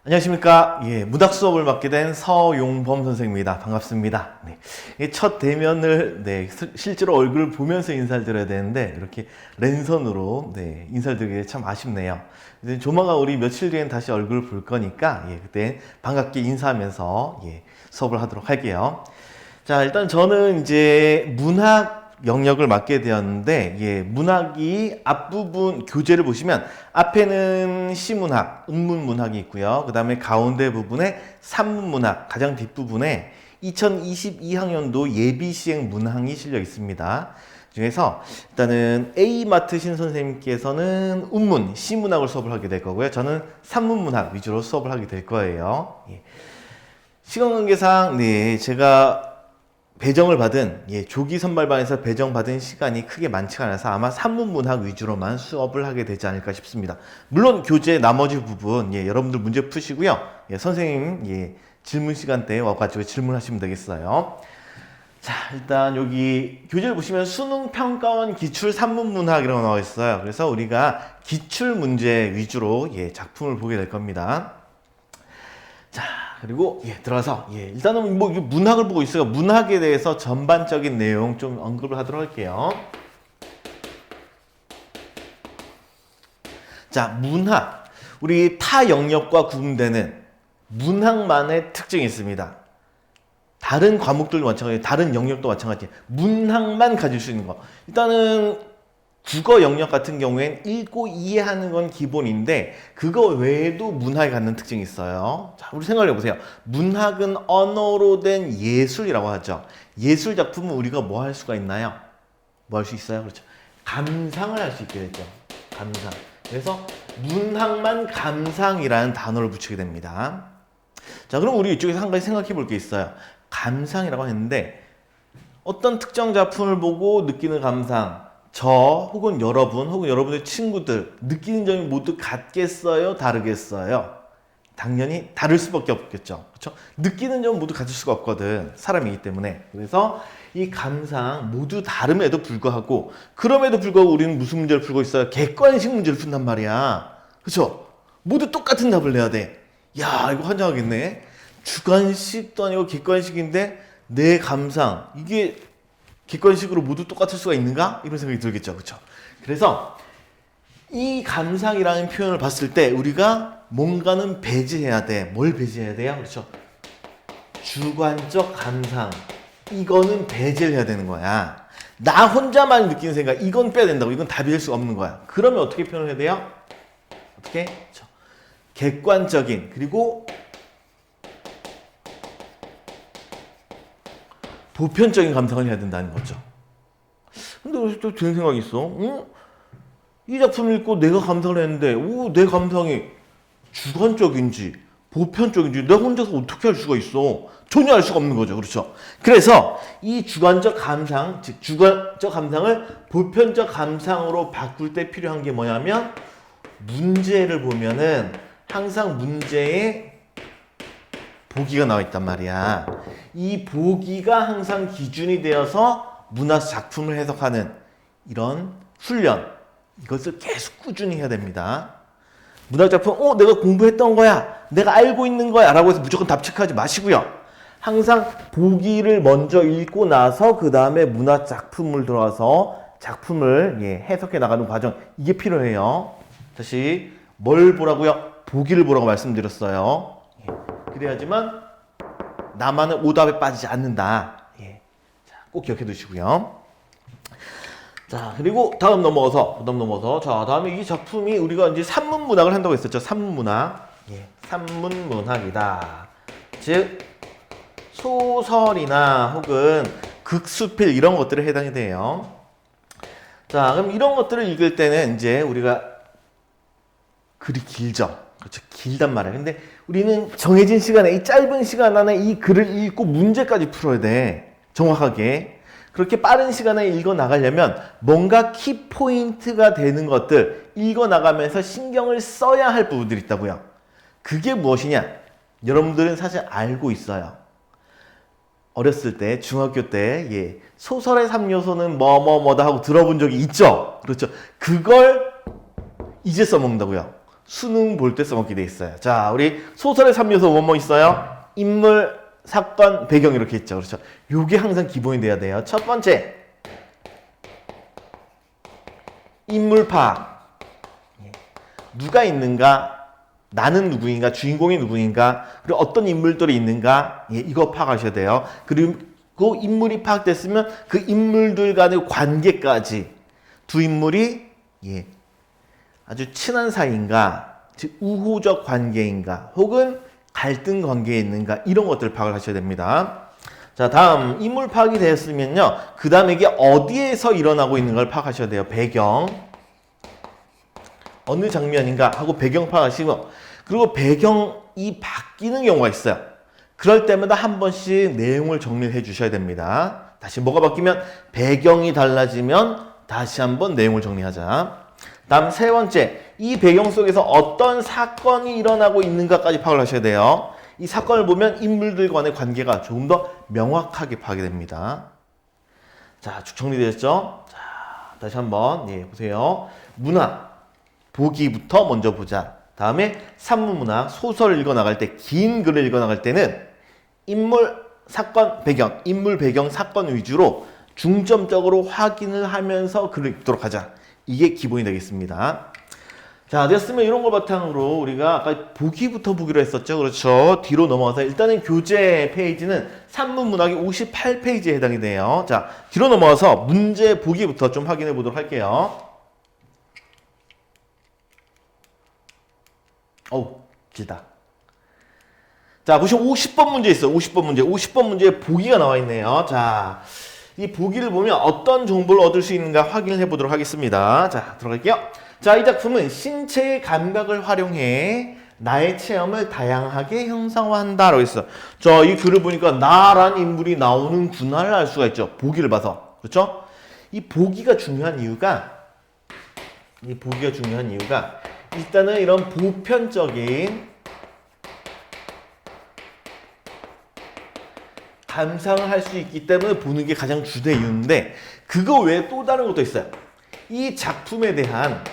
안녕하십니까. 문학 수업을 맡게 된 서용범 선생입니다. 반갑습니다. 첫 대면을, 실제로 얼굴을 보면서 인사를 드려야 되는데, 이렇게 랜선으로, 인사를 드리기 참 아쉽네요. 이제 조만간 우리 며칠 뒤엔 다시 얼굴을 볼 거니까, 그때 반갑게 인사하면서, 수업을 하도록 할게요. 자, 일단 저는 이제 문학 영역을 맡게 되었는데, 문학이 앞부분 교재를 보시면 앞에는 시문학, 음문문학이 있고요. 그 다음에 가운데 부분에 산문문학, 가장 뒷부분에 2022학년도 예비시행 문항이 실려 있습니다. 중에서 일단은 A 맡으신 선생님께서는 음문, 시문학을 수업을 하게 될 거고요. 저는 산문문학 위주로 수업을 하게 될 거예요. 시간 관계상 제가 배정을 받은 조기 선발반에서 배정받은 시간이 크게 많지가 않아서 아마 산문문학 위주로만 수업을 하게 되지 않을까 싶습니다. 물론 교재 나머지 부분 여러분들 문제 푸시고요. 선생님 질문 시간대에 와가지고 질문하시면 되겠어요. 자, 일단 여기 교재를 보시면 수능평가원 기출 산문문학이라고 나와 있어요. 그래서 우리가 기출 문제 위주로 작품을 보게 될 겁니다. 자, 그리고 들어가서 일단은 뭐 문학을 보고 있어요. 문학에 대해서 전반적인 내용 좀 언급을 하도록 할게요. 자, 문학. 우리 타 영역과 구분되는 문학만의 특징이 있습니다. 다른 과목들도 마찬가지, 다른 영역도 마찬가지. 문학만 가질 수 있는 거. 일단은 국어 영역 같은 경우엔 읽고 이해하는 건 기본인데 그거 외에도 문학이 갖는 특징이 있어요. 자, 우리 생각해 보세요. 문학은 언어로 된 예술이라고 하죠. 예술 작품은 우리가 뭐 할 수가 있나요? 뭐 할 수 있어요? 그렇죠. 감상을 할 수 있게 되죠. 감상. 그래서 문학만 감상이라는 단어를 붙이게 됩니다. 자, 그럼 우리 이쪽에서 한 가지 생각해 볼 게 있어요. 감상이라고 했는데 어떤 특정 작품을 보고 느끼는 감상, 저 혹은 여러분 혹은 여러분의 친구들 느끼는 점이 모두 같겠어요? 다르겠어요? 당연히 다를 수밖에 없겠죠. 그렇죠? 느끼는 점은 모두 같을 수가 없거든. 사람이기 때문에. 그래서 이 감상 모두 다름에도 불구하고 그럼에도 불구하고 우리는 무슨 문제를 풀고 있어요? 객관식 문제를 푼단 말이야. 그렇죠? 모두 똑같은 답을 내야 돼. 야, 이거 환장하겠네. 주관식도 아니고 객관식인데 내 감상 이게 객관식으로 모두 똑같을 수가 있는가? 이런 생각이 들겠죠. 그렇죠? 그래서 이 감상이라는 표현을 봤을 때 우리가 뭔가는 배제해야 돼. 뭘 배제해야 돼요? 그렇죠? 주관적 감상. 이거는 배제를 해야 되는 거야. 나 혼자만 느끼는 생각. 이건 빼야 된다고. 이건 답이 될 수가 없는 거야. 그러면 어떻게 표현을 해야 돼요? 어떻게? 그렇죠. 객관적인 그리고 보편적인 감상을 해야 된다는 거죠. 근데 여기서 또 드는 생각이 있어. 이 작품을 읽고 내가 감상을 했는데 내 감상이 주관적인지 보편적인지 내가 혼자서 어떻게 할 수가 있어. 전혀 알 수가 없는 거죠. 그렇죠? 그래서 이 주관적 감상, 즉 주관적 감상을 보편적 감상으로 바꿀 때 필요한 게 뭐냐면 문제를 보면은 항상 문제에 보기가 나와 있단 말이야. 이 보기가 항상 기준이 되어서 문학 작품을 해석하는 이런 훈련, 이것을 계속 꾸준히 해야 됩니다. 문학 작품, 내가 공부했던 거야, 내가 알고 있는 거야 라고 해서 무조건 답 체크하지 마시고요. 항상 보기를 먼저 읽고 나서 그 다음에 문학 작품을 들어가서 작품을 해석해 나가는 과정, 이게 필요해요. 다시 뭘 보라고요? 보기를 보라고 말씀드렸어요. 그래야지만 나만의 오답에 빠지지 않는다. 자, 꼭 기억해 두시고요. 자, 그리고 다음 넘어가서 자, 다음에 이 작품이 우리가 이제 산문문학을 한다고 했었죠. 산문문학. 산문문학이다. 즉 소설이나 혹은 극수필 이런 것들에 해당이 돼요. 자, 그럼 이런 것들을 읽을 때는 이제 우리가 글이 길죠. 그렇죠. 길단 말이야. 근데 우리는 정해진 시간에, 이 짧은 시간 안에 이 글을 읽고 문제까지 풀어야 돼. 정확하게. 그렇게 빠른 시간에 읽어 나가려면 뭔가 키포인트가 되는 것들 읽어 나가면서 신경을 써야 할 부분들이 있다고요. 그게 무엇이냐? 여러분들은 사실 알고 있어요. 어렸을 때, 중학교 때, 소설의 3요소는 뭐뭐뭐다 하고 들어본 적이 있죠? 그렇죠. 그걸 이제 써먹는다고요. 수능 볼 때 써먹게 돼 있어요. 자, 우리 소설의 3요소 뭐뭐 있어요? 인물, 사건, 배경 이렇게 있죠. 그렇죠? 요게 항상 기본이 돼야 돼요. 첫 번째, 인물 파악. 누가 있는가? 나는 누구인가? 주인공이 누구인가? 그리고 어떤 인물들이 있는가? 이거 파악하셔야 돼요. 그리고 그 인물이 파악됐으면 그 인물들 간의 관계까지 두 인물이 아주 친한 사이인가? 즉 우호적 관계인가? 혹은 갈등 관계에 있는가? 이런 것들을 파악을 하셔야 됩니다. 자, 다음 인물 파악이 되었으면요. 그 다음에 이게 어디에서 일어나고 있는 걸 파악하셔야 돼요. 배경. 어느 장면인가 하고 배경 파악하시고, 그리고 배경이 바뀌는 경우가 있어요. 그럴 때마다 한 번씩 내용을 정리를 해 주셔야 됩니다. 다시 뭐가 바뀌면 배경이 달라지면 다시 한번 내용을 정리하자. 다음 세 번째, 이 배경 속에서 어떤 사건이 일어나고 있는가까지 파악을 하셔야 돼요. 이 사건을 보면 인물들 간의 관계가 조금 더 명확하게 파악이 됩니다. 자, 쭉 정리되었죠? 자, 다시 한번 보세요. 문학, 보기부터 먼저 보자. 다음에 산문문학, 소설을 읽어나갈 때, 긴 글을 읽어나갈 때는 인물, 사건, 배경, 인물, 배경, 사건 위주로 중점적으로 확인을 하면서 글을 읽도록 하자. 이게 기본이 되겠습니다. 자, 됐으면 이런 걸 바탕으로 우리가 아까 보기부터 보기로 했었죠. 그렇죠. 뒤로 넘어가서 일단은 교재 페이지는 산문문학이 58페이지에 해당이 돼요. 자, 뒤로 넘어가서 문제 보기부터 좀 확인해 보도록 할게요. 어우, 길다. 자, 보시면 50번 문제 있어요. 50번 문제. 50번 문제에 보기가 나와 있네요. 자, 이 보기를 보면 어떤 정보를 얻을 수 있는가 확인을 해보도록 하겠습니다. 자, 들어갈게요. 자, 이 작품은 신체의 감각을 활용해 나의 체험을 다양하게 형상화한다라고 했어. 자, 이 글을 보니까 나란 인물이 나오는구나를 알 수가 있죠. 보기를 봐서. 그렇죠? 이 보기가 중요한 이유가 일단은 이런 보편적인 감상을 할 수 있기 때문에 보는 게 가장 주된 이유인데, 그거 외에 또 다른 것도 있어요. 이 작품에 대한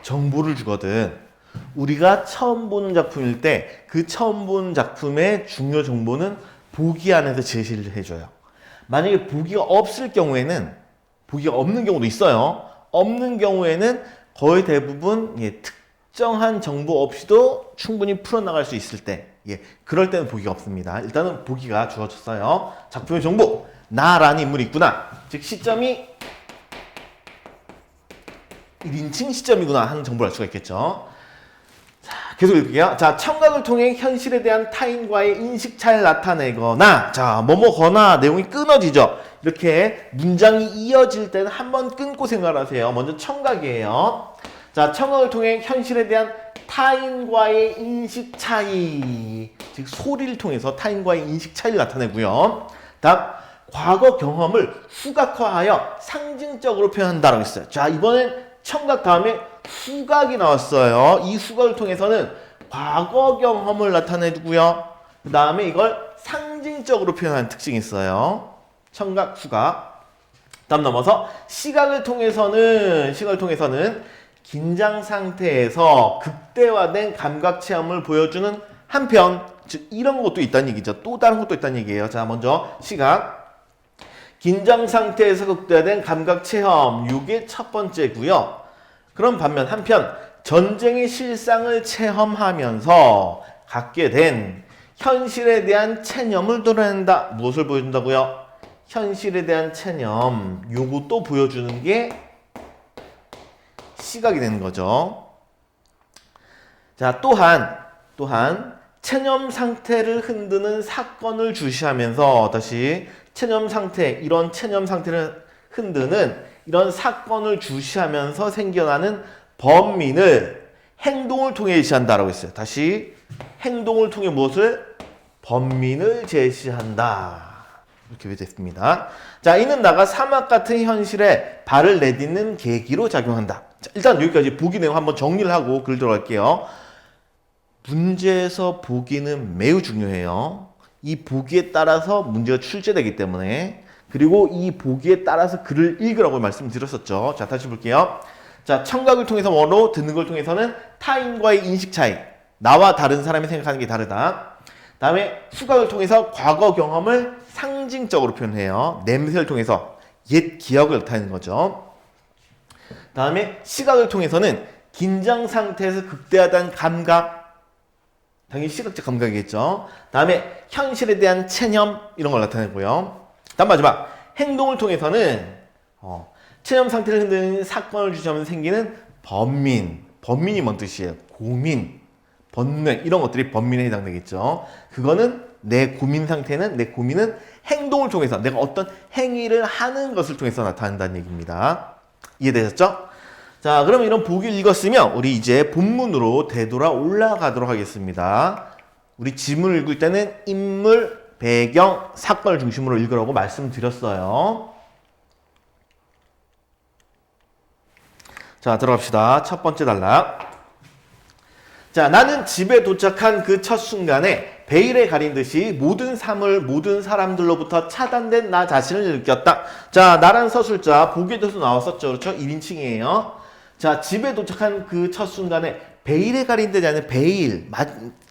정보를 주거든. 우리가 처음 보는 작품일 때 그 처음 보는 작품의 중요 정보는 보기 안에서 제시를 해줘요. 만약에 보기가 없을 경우에는, 보기가 없는 경우도 있어요. 없는 경우에는 거의 대부분 특정한 정보 없이도 충분히 풀어나갈 수 있을 때, 그럴 때는 보기가 없습니다. 일단은 보기가 주어졌어요. 작품의 정보, 나라는 인물이 있구나. 즉 시점이 1인칭 시점이구나 하는 정보를 알 수가 있겠죠. 자, 계속 읽을게요. 자, 청각을 통해 현실에 대한 타인과의 인식 차이를 나타내거나, 자, 뭐뭐거나 내용이 끊어지죠. 이렇게 문장이 이어질 때는 한번 끊고 생각하세요. 먼저 청각이에요. 자, 청각을 통해 현실에 대한 타인과의 인식 차이, 즉 소리를 통해서 타인과의 인식 차이를 나타내고요. 다음, 과거 경험을 후각화하여 상징적으로 표현한다라고 했어요. 자, 이번엔 청각 다음에 후각이 나왔어요. 이 후각을 통해서는 과거 경험을 나타내고요. 그 다음에 이걸 상징적으로 표현하는 특징이 있어요. 청각, 후각. 다음 넘어서 시각을 통해서는 긴장 상태에서 극대화된 감각 체험을 보여주는 한편, 즉 이런 것도 있다는 얘기죠. 또 다른 것도 있다는 얘기예요. 자, 먼저 시각. 긴장 상태에서 극대화된 감각 체험, 이게 첫 번째고요. 그럼 반면 한편 전쟁의 실상을 체험하면서 갖게 된 현실에 대한 체념을 드러낸다. 무엇을 보여준다고요? 현실에 대한 체념, 요것도 보여주는 게 시각이 되는 거죠. 자, 또한 체념 상태를 흔드는 사건을 주시하면서, 다시 체념 상태, 이런 체념 상태를 흔드는 이런 사건을 주시하면서 생겨나는 범민을 행동을 통해 제시한다라고 했어요. 다시 행동을 통해 무엇을? 범민을 제시한다. 이렇게 됐습니다. 자, 이는 나가 사막 같은 현실에 발을 내딛는 계기로 작용한다. 자, 일단 여기까지 보기 내용 한번 정리를 하고 글 들어갈게요. 문제에서 보기는 매우 중요해요. 이 보기에 따라서 문제가 출제되기 때문에. 그리고 이 보기에 따라서 글을 읽으라고 말씀드렸었죠. 자, 다시 볼게요. 자, 청각을 통해서 뭐로 듣는 걸 통해서는 타인과의 인식 차이. 나와 다른 사람이 생각하는 게 다르다. 다음에 후각을 통해서 과거 경험을 상징적으로 표현해요. 냄새를 통해서 옛 기억을 나타내는 거죠. 다음에 시각을 통해서는 긴장 상태에서 극대화된 감각, 당연히 시각적 감각이겠죠. 다음에 현실에 대한 체념 이런 걸 나타내고요. 다음 마지막 행동을 통해서는 체념 상태를 흔드는 사건을 주시하면서 생기는 번민이 뭔 뜻이에요? 고민, 번뇌 이런 것들이 번민에 해당되겠죠. 그거는 내 고민은 행동을 통해서 내가 어떤 행위를 하는 것을 통해서 나타난다는 얘기입니다. 이해되셨죠? 자, 그러면 이런 보기를 읽었으면 우리 이제 본문으로 되돌아 올라가도록 하겠습니다. 우리 지문을 읽을 때는 인물, 배경, 사건을 중심으로 읽으라고 말씀드렸어요. 자, 들어갑시다. 첫 번째 단락. 자, 나는 집에 도착한 그 첫 순간에 베일에 가린 듯이 모든 삶을 모든 사람들로부터 차단된 나 자신을 느꼈다. 자, 나란 서술자 보기에도 나왔었죠. 그렇죠? 1인칭이에요. 자, 집에 도착한 그 첫 순간에 베일에 가린 듯이 아니라 베일.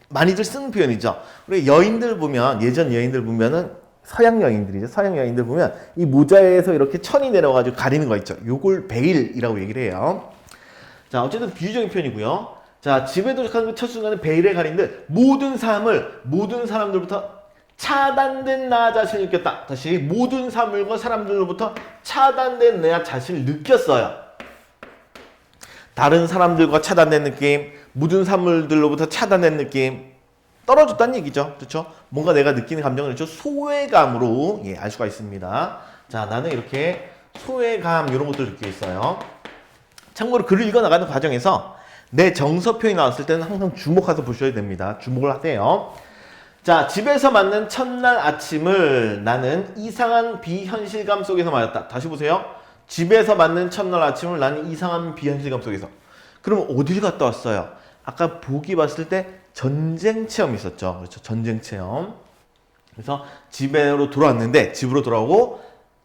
많이들 쓰는 표현이죠. 우리 여인들 보면, 예전 여인들 보면은 서양 여인들이죠. 서양 여인들 보면 이 모자에서 이렇게 천이 내려가지고 가리는 거 있죠. 요걸 베일이라고 얘기를 해요. 자, 어쨌든 비유적인 표현이고요. 자, 집에 도착한 그 첫 순간에 베일에 가린 듯 모든 삶을 모든 사람들부터 차단된 나 자신을 느꼈다. 다시 모든 사물과 사람들로부터 차단된 내 자신을 느꼈어요. 다른 사람들과 차단된 느낌, 모든 사물들로부터 차단된 느낌, 떨어졌다는 얘기죠. 그렇죠? 뭔가 내가 느끼는 감정을 그렇죠? 소외감으로 알 수가 있습니다. 자, 나는 이렇게 소외감 이런 것들을 느끼고 있어요. 참고로 글을 읽어나가는 과정에서 내 정서 표현이 나왔을 때는 항상 주목해서 보셔야 됩니다. 주목을 하세요. 자, 집에서 맞는 첫날 아침을 나는 이상한 비현실감 속에서 맞았다. 다시 보세요. 집에서 맞는 첫날 아침을 나는 이상한 비현실감 속에서. 그럼 어딜 갔다 왔어요? 아까 보기 봤을 때 전쟁 체험이 있었죠. 그렇죠? 전쟁 체험. 그래서 집으로 돌아오고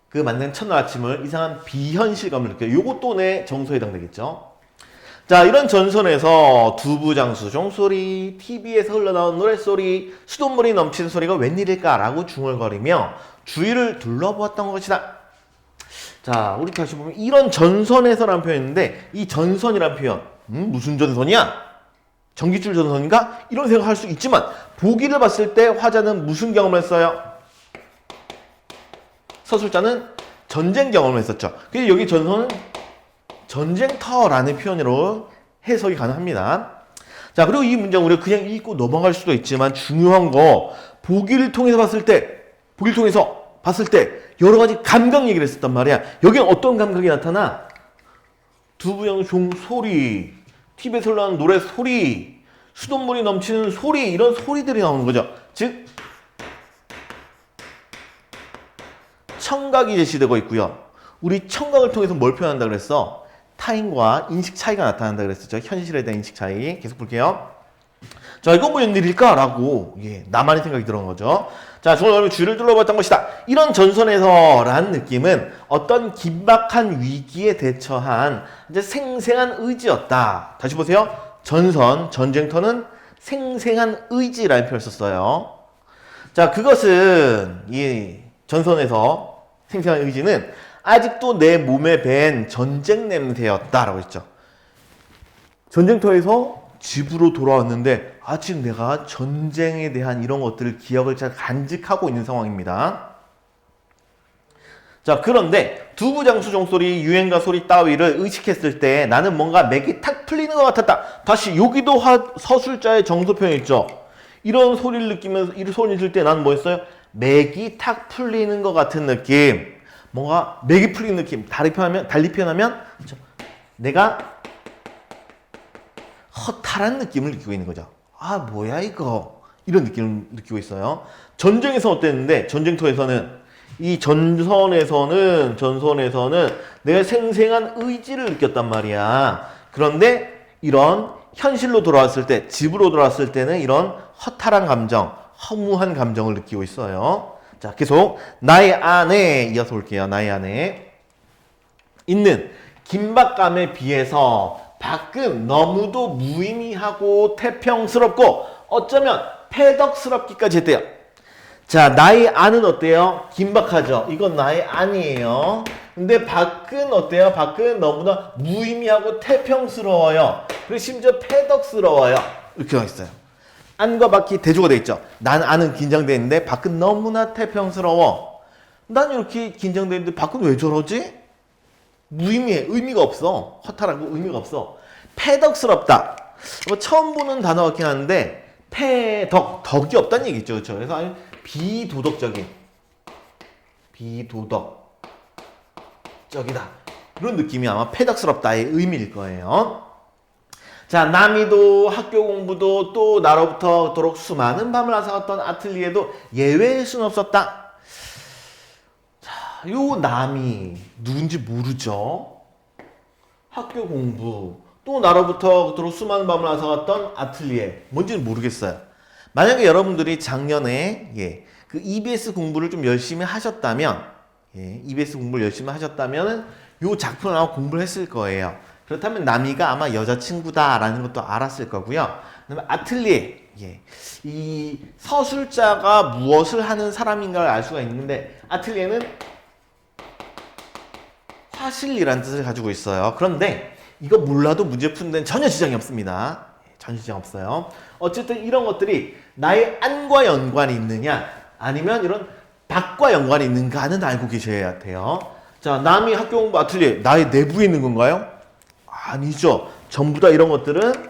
그 맞는 첫날 아침을 이상한 비현실감을 느껴요. 요것도 내 정서에 해당되겠죠. 자, 이런 전선에서 두부장수 종소리, TV에서 흘러나온 노랫소리, 수돗물이 넘치는 소리가 웬일일까라고 중얼거리며 주위를 둘러보았던 것이다. 자, 우리 다시 보면 이런 전선에서라는 표현인데 이 전선이라는 표현, 무슨 전선이야? 전기줄 전선인가? 이런 생각할 수 있지만 보기를 봤을 때 화자는 무슨 경험을 했어요? 서술자는 전쟁 경험을 했었죠. 그래서 여기 전선은 전쟁터라는 표현으로 해석이 가능합니다. 자, 그리고 이 문장 우리가 그냥 읽고 넘어갈 수도 있지만 중요한 거 보기를 통해서 봤을 때 여러 가지 감각 얘기를 했었단 말이야. 여기는 어떤 감각이 나타나? 두부영종 소리, TV에서 흘러나오는 노래 소리, 수돗물이 넘치는 소리 이런 소리들이 나오는 거죠. 즉 청각이 제시되고 있고요. 우리 청각을 통해서 뭘 표현한다 그랬어? 타인과 인식 차이가 나타난다 그랬었죠. 현실에 대한 인식 차이. 계속 볼게요. 자, 이건 뭐 웬일일까? 라고 나만의 생각이 들어온 거죠. 자, 주를 둘러봤던 것이다. 이런 전선에서라는 느낌은 어떤 긴박한 위기에 대처한 이제 생생한 의지였다. 다시 보세요. 전쟁터는 생생한 의지라는 표현을 썼어요. 자, 그것은 이 전선에서 생생한 의지는 아직도 내 몸에 밴 전쟁 냄새였다라고 했죠. 전쟁터에서 집으로 돌아왔는데 아직 내가 전쟁에 대한 이런 것들을 기억을 잘 간직하고 있는 상황입니다. 자, 그런데 두부장수 종소리, 유행가 소리 따위를 의식했을 때 나는 뭔가 맥이 탁 풀리는 것 같았다. 다시 여기도 서술자의 정서 표현이 있죠. 이런 소리를 느끼면서 이런 소리를 들을 때 나는 뭐 했어요? 맥이 탁 풀리는 것 같은 느낌. 뭔가 맥이 풀리는 느낌. 달리 표현하면 내가 허탈한 느낌을 느끼고 있는 거죠. 아, 뭐야 이거. 이런 느낌을 느끼고 있어요. 전쟁에서 어땠는데 전쟁터에서는 이 전선에서는 내가 생생한 의지를 느꼈단 말이야. 그런데 이런 현실로 돌아왔을 때, 집으로 돌아왔을 때는 이런 허탈한 감정, 허무한 감정을 느끼고 있어요. 자, 계속 나의 안에 이어서 볼게요. 나의 안에 있는 긴박감에 비해서 밖은 너무도 무의미하고 태평스럽고 어쩌면 패덕스럽기까지 했대요. 자, 나의 안은 어때요? 긴박하죠? 이건 나의 안이에요. 근데 밖은 어때요? 밖은 너무나 무의미하고 태평스러워요. 그리고 심지어 패덕스러워요. 이렇게 나와 있어요. 안과 밖이 대조가 되어 있죠. 난 안은 긴장되어 있는데 밖은 너무나 태평스러워. 난 이렇게 긴장되어 있는데 밖은 왜 저러지? 무의미해. 의미가 없어. 허탈하고 의미가 없어. 패덕스럽다. 뭐 처음 보는 단어 같긴 한데 패덕, 덕이 없다는 얘기죠. 그렇죠? 그래서 아주 비도덕적인, 비도덕적이다. 이런 느낌이 아마 패덕스럽다의 의미일 거예요. 자, 남이도 학교 공부도 또 나로부터 그토록 수많은 밤을 앗아갔던 아틀리에도 예외일 수는 없었다. 자, 요 남이 누군지 모르죠. 학교 공부 또 나로부터 그토록 수많은 밤을 앗아갔던 아틀리에 뭔지는 모르겠어요. 만약에 여러분들이 작년에 그 EBS 공부를 좀 열심히 하셨다면 EBS 공부를 열심히 하셨다면 요 작품을 아마 공부를 했을 거예요. 그렇다면 나미가 아마 여자친구다라는 것도 알았을 거고요. 그다음에 아틀리에, 이 서술자가 무엇을 하는 사람인가를 알 수가 있는데 아틀리에는 화실이라는 뜻을 가지고 있어요. 그런데 이거 몰라도 문제 푸는 데는 전혀 지장이 없습니다. 전혀 지장 없어요. 어쨌든 이런 것들이 나의 안과 연관이 있느냐 아니면 이런 밖과 연관이 있는가는 알고 계셔야 돼요. 자, 남이 학교 공부 아틀리에 나의 내부에 있는 건가요? 아니죠. 전부 다 이런 것들은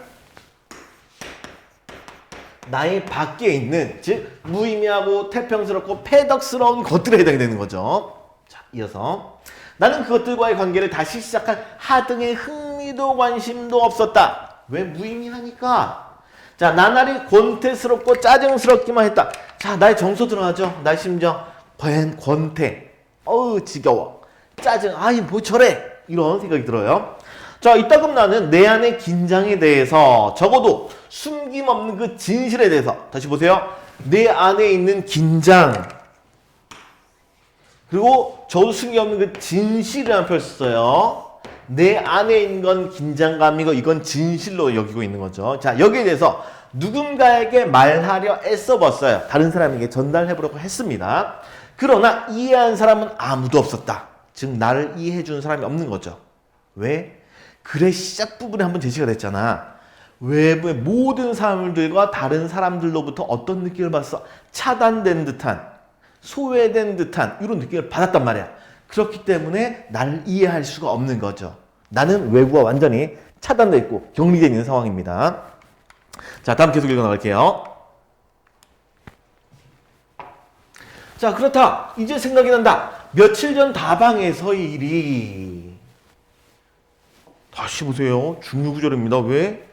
나의 밖에 있는, 즉 무의미하고 태평스럽고 패덕스러운 것들에 해당이 되는 거죠. 자, 이어서 나는 그것들과의 관계를 다시 시작한 하등의 흥미도 관심도 없었다. 왜? 무의미하니까. 자, 나날이 권태스럽고 짜증스럽기만 했다. 자, 나의 정서 드러나죠. 나의 심정. 권태. 어우, 지겨워. 짜증. 아이, 뭐 저래. 이런 생각이 들어요. 자, 이따금 나는 내 안의 긴장에 대해서 적어도 숨김없는 그 진실에 대해서 다시 보세요. 내 안에 있는 긴장 그리고 적어도 숨김없는 그 진실이라는 표현을 썼어요. 내 안에 있는 건 긴장감이고 이건 진실로 여기고 있는 거죠. 자, 여기에 대해서 누군가에게 말하려 애써봤어요. 다른 사람에게 전달해보려고 했습니다. 그러나 이해한 사람은 아무도 없었다. 즉 나를 이해해주는 사람이 없는 거죠. 왜? 글의 시작 부분에 한번 제시가 됐잖아. 외부의 모든 사람들과 다른 사람들로부터 어떤 느낌을 받았어? 차단된 듯한, 소외된 듯한 이런 느낌을 받았단 말이야. 그렇기 때문에 나를 이해할 수가 없는 거죠. 나는 외부와 완전히 차단되어 있고 격리되어 있는 상황입니다. 자, 다음 계속 읽어나갈게요. 자, 그렇다. 이제 생각이 난다. 며칠 전 다방에서의 일이. 다시 보세요. 중요 구절입니다. 왜?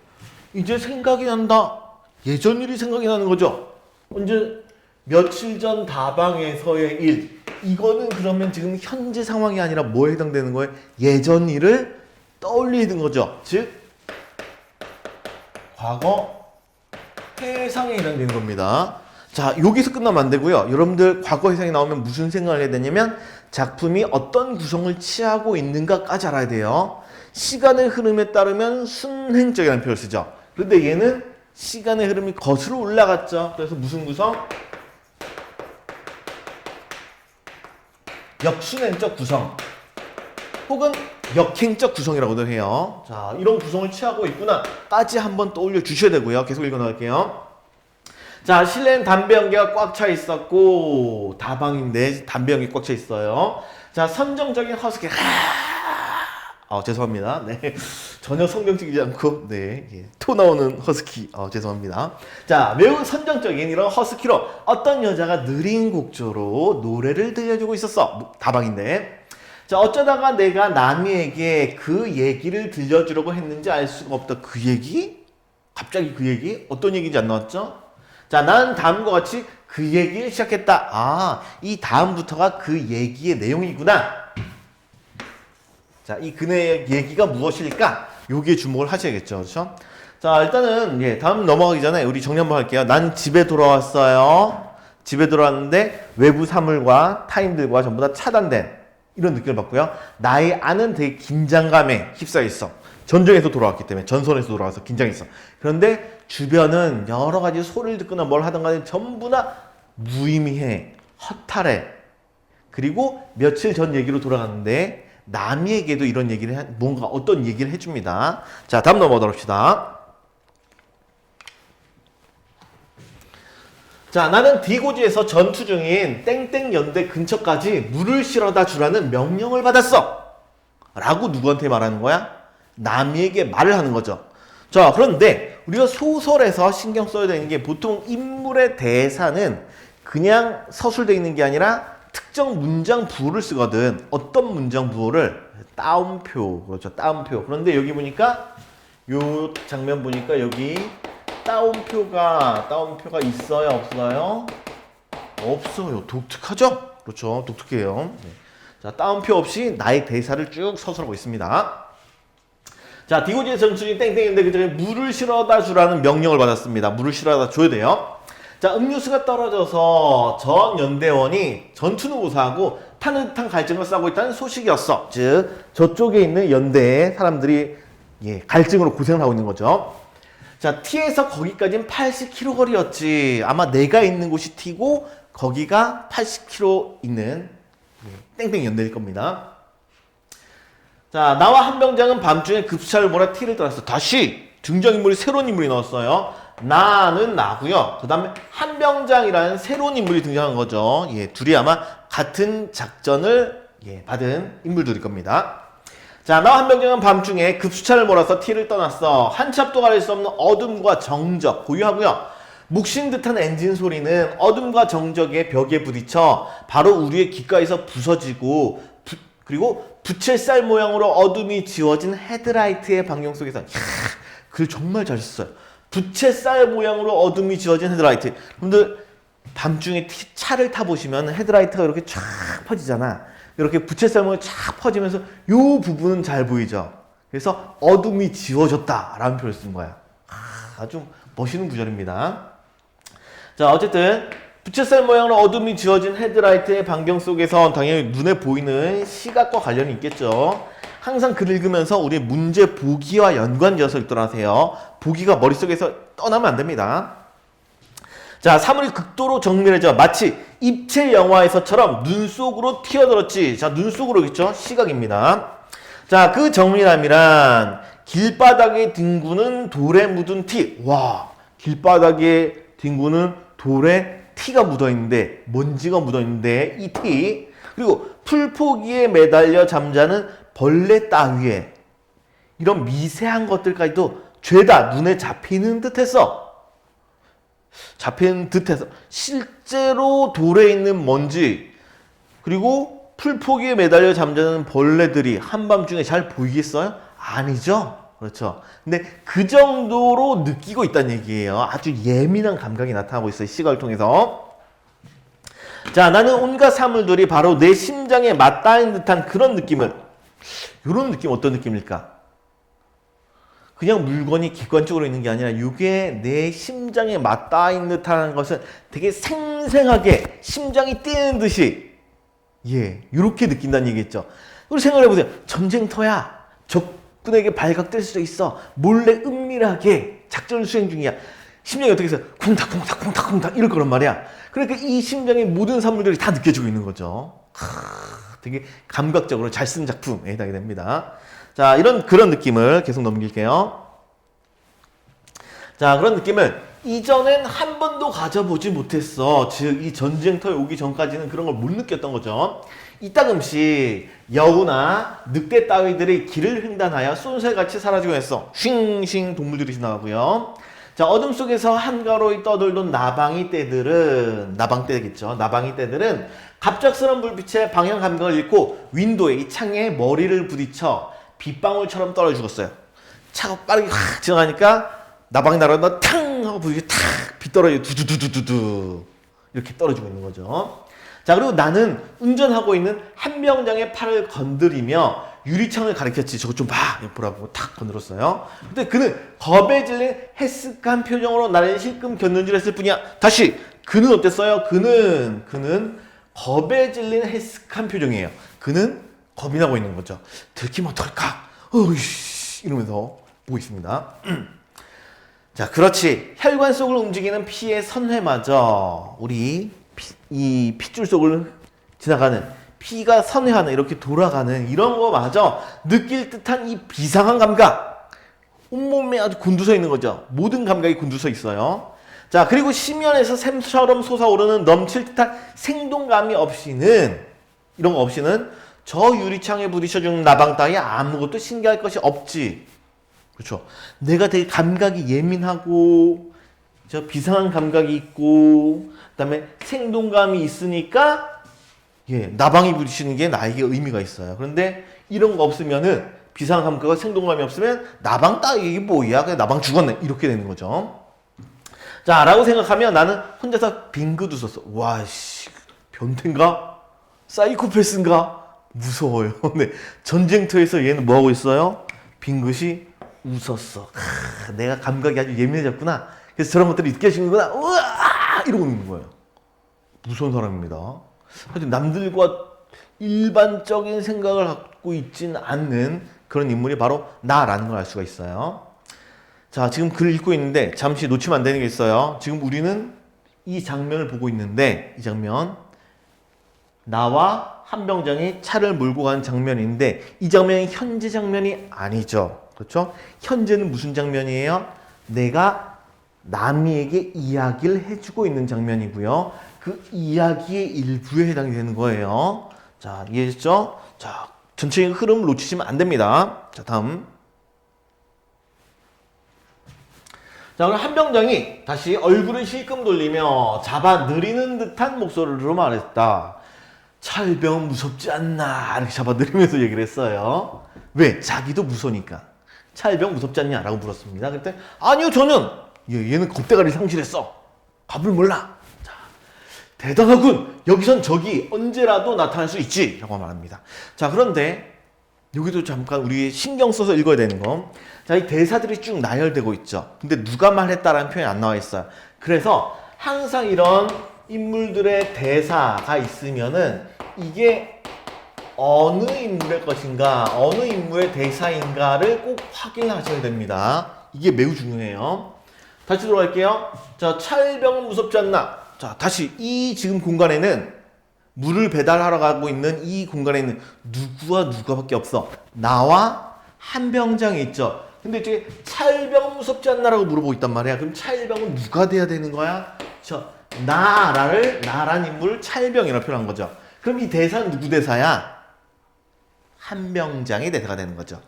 이제 생각이 난다. 예전 일이 생각이 나는 거죠. 언제? 며칠 전 다방에서의 일. 이거는 그러면 지금 현재 상황이 아니라 뭐에 해당되는 거예요? 예전 일을 떠올리는 거죠. 즉 과거 해상에 해당되는 겁니다. 자, 여기서 끝나면 안 되고요. 여러분들 과거 해상이 나오면 무슨 생각을 해야 되냐면 작품이 어떤 구성을 취하고 있는가까지 알아야 돼요. 시간의 흐름에 따르면 순행적이라는 표현을 쓰죠. 그런데 얘는 시간의 흐름이 거슬러 올라갔죠. 그래서 무슨 구성? 역순행적 구성 혹은 역행적 구성이라고도 해요. 자, 이런 구성을 취하고 있구나까지 한번 떠올려 주셔야 되고요. 계속 읽어나갈게요. 자, 실내엔 담배 연기가 꽉 차 있었고 다방인데 담배 연기 꽉 차 있어요. 자, 선정적인 허스키. 죄송합니다. 네, 전혀 성경적이지 않고 토 나오는 허스키. 죄송합니다. 자, 매우 선정적인 이런 허스키로 어떤 여자가 느린 곡조로 노래를 들려주고 있었어. 다방인데. 자, 어쩌다가 내가 나미에게 그 얘기를 들려주려고 했는지 알 수가 없다. 그 얘기? 갑자기 그 얘기? 어떤 얘기인지 안 나왔죠? 자, 나는 다음과 같이 그 얘기를 시작했다. 이 다음부터가 그 얘기의 내용이구나. 자, 이 그네의 얘기가 무엇일까? 여기에 주목을 하셔야겠죠. 그렇죠? 자, 일단은 다음 넘어가기 전에 우리 정리 한번 할게요. 난 집에 돌아왔어요. 집에 들어왔는데 외부 사물과 타인들과 전부 다 차단된 이런 느낌을 받고요. 나의 안은 되게 긴장감에 휩싸여 있어. 전쟁에서 돌아왔기 때문에 전선에서 돌아와서 긴장했어. 그런데 주변은 여러 가지 소리를 듣거나 뭘 하든 간에 전부 다 무의미해, 허탈해. 그리고 며칠 전 얘기로 돌아갔는데 남에게도 이런 얘기를 뭔가 어떤 얘기를 해줍니다. 자, 다음 넘어가도록 합시다. 자, 나는 디고지에서 전투 중인 땡땡 연대 근처까지 물을 실어다 주라는 명령을 받았어. 라고 누구한테 말하는 거야? 남에게 말을 하는 거죠. 자, 그런데 우리가 소설에서 신경 써야 되는 게 보통 인물의 대사는 그냥 서술되어 있는 게 아니라 특정 문장 부호를 쓰거든. 어떤 문장 부호를? 따옴표. 그렇죠. 따옴표. 그런데 여기 보니까 요 장면 보니까 여기 따옴표가 있어요? 없어요? 없어요. 독특하죠? 그렇죠. 독특해요. 네. 자, 따옴표 없이 나의 대사를 쭉 서술하고 있습니다. 자, 디고지의 전투인 땡땡인데 그중에 물을 실어다 주라는 명령을 받았습니다. 물을 실어다 줘야 돼요. 자, 음료수가 떨어져서 전 연대원이 전투는 무사하고 타는 듯한 갈증을 싸고 있다는 소식이었어. 즉, 저쪽에 있는 연대의 사람들이 갈증으로 고생을 하고 있는 거죠. 자, T에서 거기까지는 80km 거리였지. 아마 내가 있는 곳이 T고 거기가 80km 있는 땡땡 연대일 겁니다. 자, 나와 한 병장은 밤중에 급차를 몰아 T를 떠났어. 다시 등장인물이 새로운 인물이 나왔어요. 나는 나고요. 그 다음에 한 병장이라는 새로운 인물이 등장한 거죠. 둘이 아마 같은 작전을 받은 인물들일 겁니다. 자, 나와 한 병장은 밤중에 급수차를 몰아서 T를 떠났어. 한치 앞도 가릴 수 없는 어둠과 정적 고요하고요. 묵신 듯한 엔진 소리는 어둠과 정적의 벽에 부딪혀 바로 우리의 귓가에서 부서지고 그리고 부채살 모양으로 어둠이 지워진 헤드라이트의 방향 속에서 글 정말 잘 썼어요. 부채살 모양으로 어둠이 지워진 헤드라이트. 여러분들 밤중에 차를 타보시면 헤드라이트가 이렇게 쫙 퍼지잖아. 이렇게 부채살 모양이 쫙 퍼지면서 요 부분은 잘 보이죠. 그래서 어둠이 지워졌다 라는 표현을 쓴 거야. 아주 멋있는 구절입니다. 자, 어쨌든 부채살 모양으로 어둠이 지워진 헤드라이트의 반경 속에서 당연히 눈에 보이는 시각과 관련이 있겠죠. 항상 글을 읽으면서 우리 문제 보기와 연관지어서 읽도록 하세요. 보기가 머릿속에서 떠나면 안 됩니다. 자, 사물이 극도로 정밀해져 마치 입체 영화에서처럼 눈 속으로 튀어들었지. 자, 눈 속으로겠죠? 시각입니다. 자, 그 정밀함이란 길바닥에 뒹구는 돌에 묻은 티. 와, 길바닥에 뒹구는 돌에 티가 묻어있는데, 먼지가 묻어있는데 이 티. 그리고 풀포기에 매달려 잠자는 벌레 따위에 이런 미세한 것들까지도 죄다 눈에 잡히는 듯해서 실제로 돌에 있는 먼지 그리고 풀포기에 매달려 잠자는 벌레들이 한밤중에 잘 보이겠어요? 아니죠. 그렇죠. 근데 그 정도로 느끼고 있다는 얘기예요. 아주 예민한 감각이 나타나고 있어요. 시각을 통해서. 자, 나는 온갖 사물들이 바로 내 심장에 맞닿은 듯한 그런 느낌을, 이런 느낌 어떤 느낌일까? 그냥 물건이 객관적으로 있는 게 아니라 이게 내 심장에 맞닿은 듯한 것은 되게 생생하게 심장이 뛰는 듯이 이렇게 느낀다는 얘기겠죠. 우리 생각해보세요. 전쟁터야. 적군에게 발각될 수도 있어. 몰래 은밀하게 작전을 수행 중이야. 심장이 어떻게 해서 쿵닥쿵닥 이럴 거란 말이야. 그러니까 이 심장의 모든 산물들이 다 느껴지고 있는 거죠. 되게 감각적으로 잘 쓴 작품에 해당이 됩니다. 자, 그런 느낌을 계속 넘길게요. 자, 그런 느낌을 이전엔 한 번도 가져보지 못했어. 즉, 이 전쟁터에 오기 전까지는 그런 걸 못 느꼈던 거죠. 이따금씩 여우나 늑대 따위들이 길을 횡단하여 쏜새같이 사라지고 했어. 쉥쉥 동물들이 지나가고요. 자, 어둠 속에서 한가로이 떠돌던 나방이 떼들은 갑작스런 불빛에 방향 감각을 잃고 윈도에 이 창에 머리를 부딪혀 빗방울처럼 떨어져 죽었어요. 차가 빠르게 확 지나가니까 나방이 날아온다 탕 하고 부딪혀 탁 빗떨어져 두두두두두 이렇게 떨어지고 있는 거죠. 자, 그리고 나는 운전하고 있는 한 병장의 팔을 건드리며 유리창을 가리켰지. 저거 좀 봐. 보라고 탁 건드렸어요. 근데 그는 겁에 질린 헬쓱한 표정으로 나를 힐끔 견눈질했을 뿐이야. 다시 그는 어땠어요? 그는 겁에 질린 해스한 표정이에요. 그는 겁이 나고 있는 거죠. 들키면 어떨까? 어이씨 이러면서 보고 있습니다. 자, 그렇지. 혈관 속을 움직이는 피의 선회마저 우리 이 핏줄 속을 지나가는 피가 선회하는 이렇게 돌아가는 이런 거마저 느낄 듯한 이 비상한 감각. 온몸에 아주 곤두서 있는 거죠. 모든 감각이 곤두서 있어요. 자, 그리고 심연에서 샘처럼 솟아오르는 넘칠 듯한 생동감이 없이는 이런 거 없이는 저 유리창에 부딪혀주는 나방 따위 아무것도 신기할 것이 없지. 그렇죠. 내가 되게 감각이 예민하고 저 비상한 감각이 있고 그다음에 생동감이 있으니까 나방이 부딪히는 게 나에게 의미가 있어요. 그런데 이런 거 없으면은 비상한 감각과 생동감이 없으면 나방 따위 이게 뭐야? 그냥 나방 죽었네. 이렇게 되는 거죠. 자, 라고 생각하면 나는 혼자서 빙긋 웃었어. 와, 씨, 변태인가? 사이코패스인가? 무서워요. 네, 전쟁터에서 얘는 뭐하고 있어요? 빙긋이 웃었어. 내가 감각이 아주 예민해졌구나. 그래서 저런 것들이 느껴지는구나. 우와! 이러고 있는 거예요. 무서운 사람입니다. 하여튼 남들과 일반적인 생각을 갖고 있지는 않는 그런 인물이 바로 나라는 걸 알 수가 있어요. 자, 지금 글 읽고 있는데 잠시 놓치면 안 되는 게 있어요. 지금 우리는 이 장면을 보고 있는데 이 장면 나와 한병장이 차를 몰고 가는 장면인데 이 장면이 현재 장면이 아니죠. 그렇죠? 현재는 무슨 장면이에요? 내가 남이에게 이야기를 해주고 있는 장면이고요. 그 이야기의 일부에 해당이 되는 거예요. 자, 이해했죠? 자, 전체의 흐름을 놓치시면 안 됩니다. 자, 다음. 자, 그럼 한병장이 다시 얼굴을 실끔 돌리며 잡아 느리는 듯한 목소리로 말했다. 찰병 무섭지 않나? 이렇게 잡아 느리면서 얘기를 했어요. 왜? 자기도 무서우니까. 찰병 무섭지 않냐? 라고 물었습니다. 그때 아니요, 저는 얘는 겁대가리 상실했어. 겁을 몰라. 자, 대단하군. 여기선 적이 언제라도 나타날 수 있지. 라고 말합니다. 자, 그런데 여기도 잠깐 우리 신경 써서 읽어야 되는 거. 자, 이 대사들이 쭉 나열되고 있죠. 근데 누가 말했다라는 표현이 안 나와 있어요. 그래서 항상 이런 인물들의 대사가 있으면은 이게 어느 인물의 것인가, 어느 인물의 대사인가를 꼭 확인하셔야 됩니다. 이게 매우 중요해요. 다시 들어갈게요. 자, 찰병은 무섭지 않나? 자, 다시 이 지금 공간에는 물을 배달하러 가고 있는 이 공간에는 누구와 누가밖에 없어. 나와 한병장이 있죠. 근데 이제 찰병은 무섭지 않나라고 물어보고 있단 말이야. 그럼 찰병은 누가 돼야 되는 거야? 나란 인물을 찰병이라고 표현한 거죠. 그럼 이 대사는 누구 대사야? 한병장의 대사가 되는 거죠.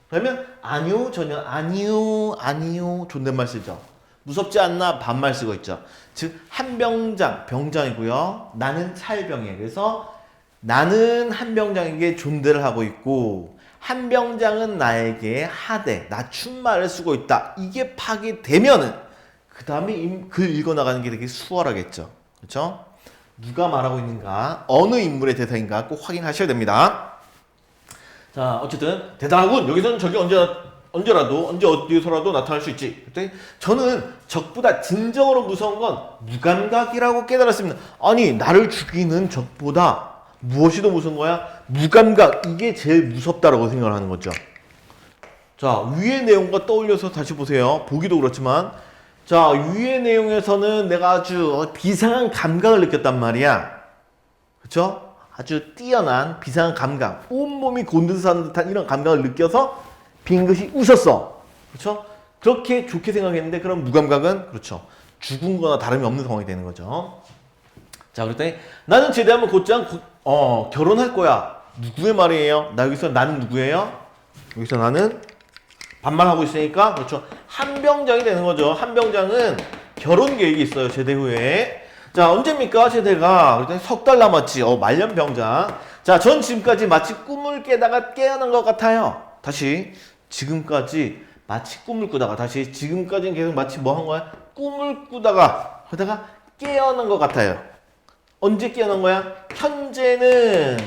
그러면 아니요, 전혀 아니요 존댓말 쓰죠. 무섭지 않나 반말 쓰고 있죠. 즉 한병장, 병장이고요. 나는 찰병이에요. 그래서 나는 한병장에게 존대를 하고 있고 한병장은 나에게 하대, 낮춤말을 쓰고 있다. 이게 파괴되면은 그 다음에 글 읽어나가는 게 되게 수월하겠죠. 그렇죠? 누가 말하고 있는가, 어느 인물의 대사인가 꼭 확인하셔야 됩니다. 자, 어쨌든 대단하군. 여기서는 적이 언제라도 언제 어디서라도 나타날 수 있지. 그랬더니 저는 적보다 진정으로 무서운 건 무감각이라고 깨달았습니다. 아니, 나를 죽이는 적보다 무엇이 더 무서운 거야? 무감각. 이게 제일 무섭다라고 생각을 하는 거죠. 자, 위의 내용과 떠올려서 다시 보세요. 보기도 그렇지만 자, 위의 내용에서는 내가 아주 비상한 감각을 느꼈단 말이야. 그렇죠? 아주 뛰어난 비상한 감각, 온몸이 곤두서는 듯한 이런 감각을 느껴서 빙긋이 웃었어. 그렇죠? 그렇게 좋게 생각했는데 그럼 무감각은 그렇죠. 죽은 거나 다름이 없는 상황이 되는 거죠. 자, 그랬더니 나는 제대하면 곧장 결혼할 거야. 누구의 말이에요? 나는 누구예요? 여기서 나는 반말하고 있으니까 그렇죠. 한병장이 되는 거죠. 한병장은 결혼 계획이 있어요. 제대 후에. 자, 언제입니까? 제대가. 그랬더니 석 달 남았지. 말년병장. 자, 전 지금까지 마치 꿈을 깨다가 깨어난 것 같아요. 다시 지금까지 마치 꿈을 꾸다가 다시 지금까지는 계속 마치 뭐 한 거야? 꿈을 꾸다가 그러다가 깨어난 것 같아요. 언제 깨어난 거야? 현재는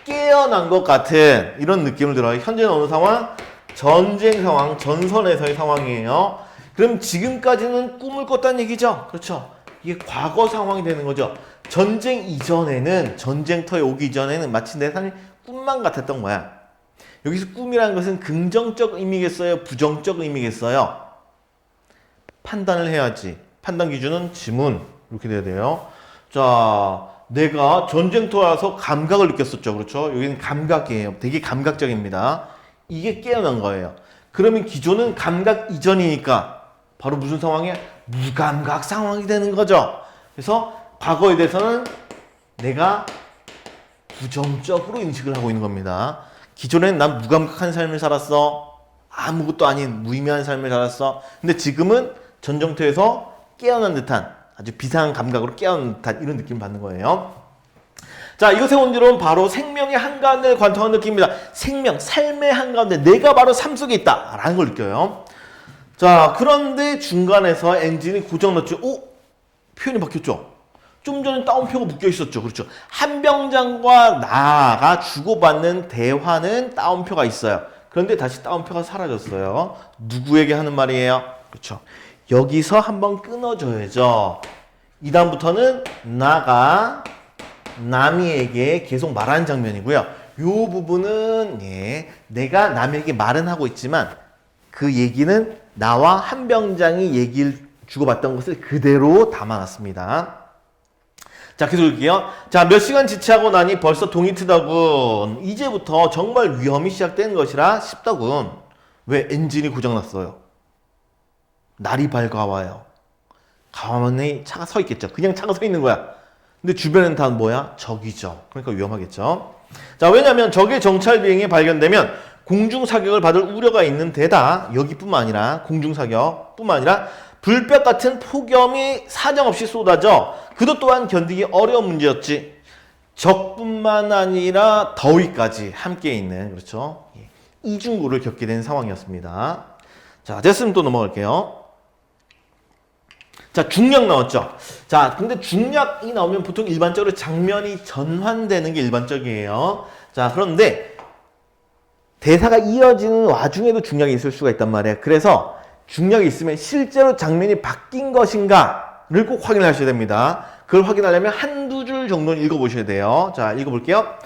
깨어난 것 같은 이런 느낌을 들어요. 현재는 어느 상황? 전쟁 상황, 전선에서의 상황이에요. 그럼 지금까지는 꿈을 꿨다는 얘기죠. 그렇죠. 이게 과거 상황이 되는 거죠. 전쟁 이전에는, 전쟁터에 오기 전에는 마치 내 삶이 꿈만 같았던 거야. 여기서 꿈이라는 것은 긍정적 의미겠어요? 부정적 의미겠어요? 판단을 해야지. 판단 기준은 지문. 이렇게 돼야 돼요. 자, 내가 전쟁터에 와서 감각을 느꼈었죠. 그렇죠? 여기는 감각이에요. 되게 감각적입니다. 이게 깨어난 거예요. 그러면 기존은 감각 이전이니까 바로 무슨 상황이야? 무감각 상황이 되는 거죠. 그래서 과거에 대해서는 내가 부정적으로 인식을 하고 있는 겁니다. 기존에는 난 무감각한 삶을 살았어. 아무것도 아닌 무의미한 삶을 살았어. 근데 지금은 전쟁터에서 깨어난 듯한, 아주 비상한 감각으로 깨어난 듯한 이런 느낌을 받는 거예요. 자, 이것의 본질은 바로 생명의 한가운데 관통한 느낌입니다. 생명, 삶의 한가운데 내가 바로 삶 속에 있다 라는 걸 느껴요. 자, 그런데 중간에서 엔진이 고장났죠. 오? 표현이 바뀌었죠. 좀 전에 따옴표가 묶여 있었죠. 그렇죠. 한병장과 나가 주고받는 대화는 따옴표가 있어요. 그런데 다시 따옴표가 사라졌어요. 누구에게 하는 말이에요? 그렇죠. 여기서 한번 끊어줘야죠. 이 다음부터는 나가 남이에게 계속 말하는 장면이고요. 이 부분은 내가 남에게 말은 하고 있지만 그 얘기는 나와 한병장이 얘기를 주고받던 것을 그대로 담아놨습니다. 자, 계속 읽을게요. 자, 몇 시간 지체하고 나니 벌써 동이 트더군. 이제부터 정말 위험이 시작되는 것이라 싶더군. 왜? 엔진이 고장났어요. 날이 밝아와요. 가만히 차가 서 있겠죠. 그냥 차가 서 있는 거야. 근데 주변엔 다 뭐야? 적이죠. 그러니까 위험하겠죠. 자, 왜냐면 적의 정찰 비행이 발견되면 공중 사격을 받을 우려가 있는 데다 여기뿐만 아니라 공중 사격뿐만 아니라 불볕 같은 폭염이 사정없이 쏟아져 그것 또한 견디기 어려운 문제였지. 적뿐만 아니라 더위까지 함께 있는, 그렇죠, 이중고를 겪게 된 상황이었습니다. 자, 됐으면 또 넘어갈게요. 자, 중력 나왔죠. 자, 근데 중력이 나오면 보통 일반적으로 장면이 전환되는 게 일반적이에요. 자, 그런데 대사가 이어지는 와중에도 중력이 있을 수가 있단 말이에요. 그래서 중력이 있으면 실제로 장면이 바뀐 것인가를 꼭 확인하셔야 됩니다. 그걸 확인하려면 한두 줄 정도는 읽어보셔야 돼요. 자, 읽어볼게요.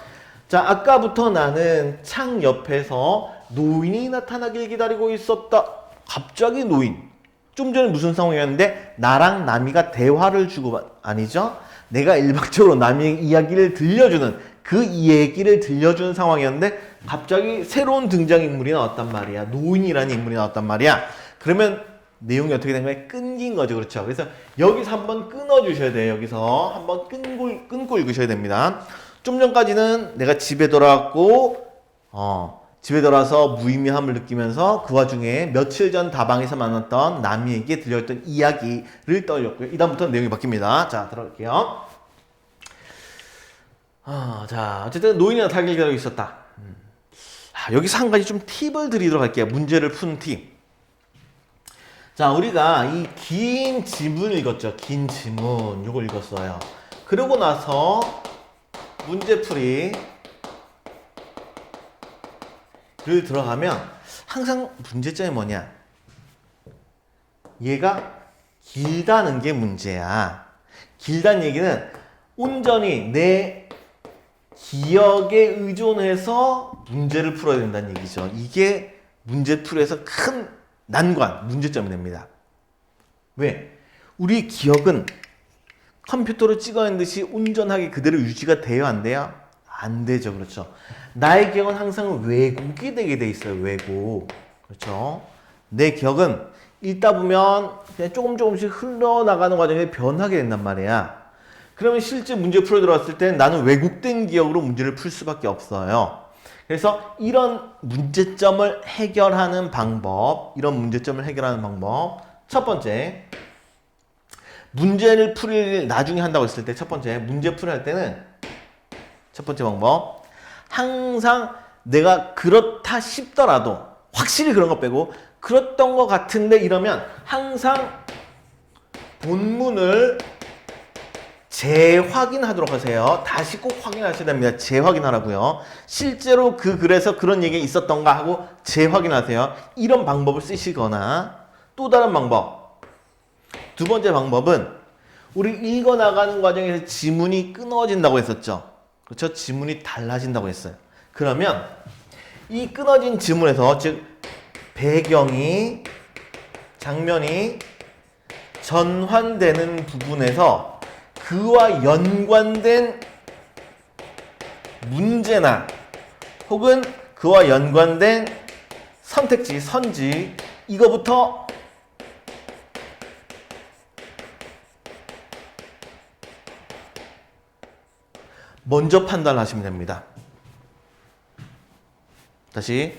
자, 아까부터 나는 창 옆에서 노인이 나타나길 기다리고 있었다. 갑자기 노인. 좀 전에 무슨 상황이었는데 나랑 남이가 대화를 아니죠? 내가 일방적으로 남의 이야기를 들려주는, 그 얘기를 들려주는 상황이었는데 갑자기 새로운 등장인물이 나왔단 말이야. 노인이라는 인물이 나왔단 말이야. 그러면 내용이 어떻게 된 거예요? 끊긴 거죠. 그렇죠. 그래서 여기서 한번 끊어주셔야 돼요. 여기서 한번 끊고 읽으셔야 됩니다. 좀 전까지는 내가 집에 돌아왔고, 집에 돌아와서 무의미함을 느끼면서 그 와중에 며칠 전 다방에서 만났던 남이에게 들려줬던 이야기를 떠올렸고요. 이 다음부터는 내용이 바뀝니다. 자, 들어갈게요. 자, 어쨌든 노인이 나타나길 기다리고 있었다. 여기서 한 가지 좀 팁을 드리도록 할게요. 문제를 푸는 팁. 자, 우리가 이 긴 지문을 읽었죠. 긴 지문. 이걸 읽었어요. 그러고 나서 문제풀이를 들어가면 항상 문제점이 뭐냐? 얘가 길다는 게 문제야. 길다는 얘기는 온전히 내 기억에 의존해서 문제를 풀어야 된다는 얘기죠. 이게 문제풀이에서 큰 난관, 문제점이 됩니다. 왜? 우리 기억은 컴퓨터로 찍어낸 듯이 온전하게 그대로 유지가 돼요? 안 돼요? 안 되죠. 그렇죠. 나의 기억은 항상 왜곡이 되게 돼 있어요. 왜곡. 그렇죠. 내 기억은 읽다 보면 그냥 조금씩 흘러나가는 과정에 변하게 된단 말이야. 그러면 실제 문제 풀어 들어왔을 때 나는 왜곡된 기억으로 문제를 풀 수밖에 없어요. 그래서 이런 문제점을 해결하는 방법, 첫 번째, 문제를 풀이를 나중에 한다고 했을 때 첫 번째, 문제 풀이 할 때는 첫 번째 방법, 항상 내가 그렇다 싶더라도 확실히 그런 거 빼고 그랬던 것 같은데 이러면 항상 본문을 재확인하도록 하세요. 다시 꼭 확인하셔야 됩니다. 재확인하라고요. 실제로 그 글에서 그런 얘기가 있었던가 하고 재확인하세요. 이런 방법을 쓰시거나 또 다른 방법. 두 번째 방법은 우리 읽어 나가는 과정에서 지문이 끊어진다고 했었죠. 그렇죠? 지문이 달라진다고 했어요. 그러면 이 끊어진 지문에서 즉 배경이 장면이 전환되는 부분에서 그와 연관된 문제나 혹은 그와 연관된 선택지, 선지 이거부터 먼저 판단하시면 됩니다. 다시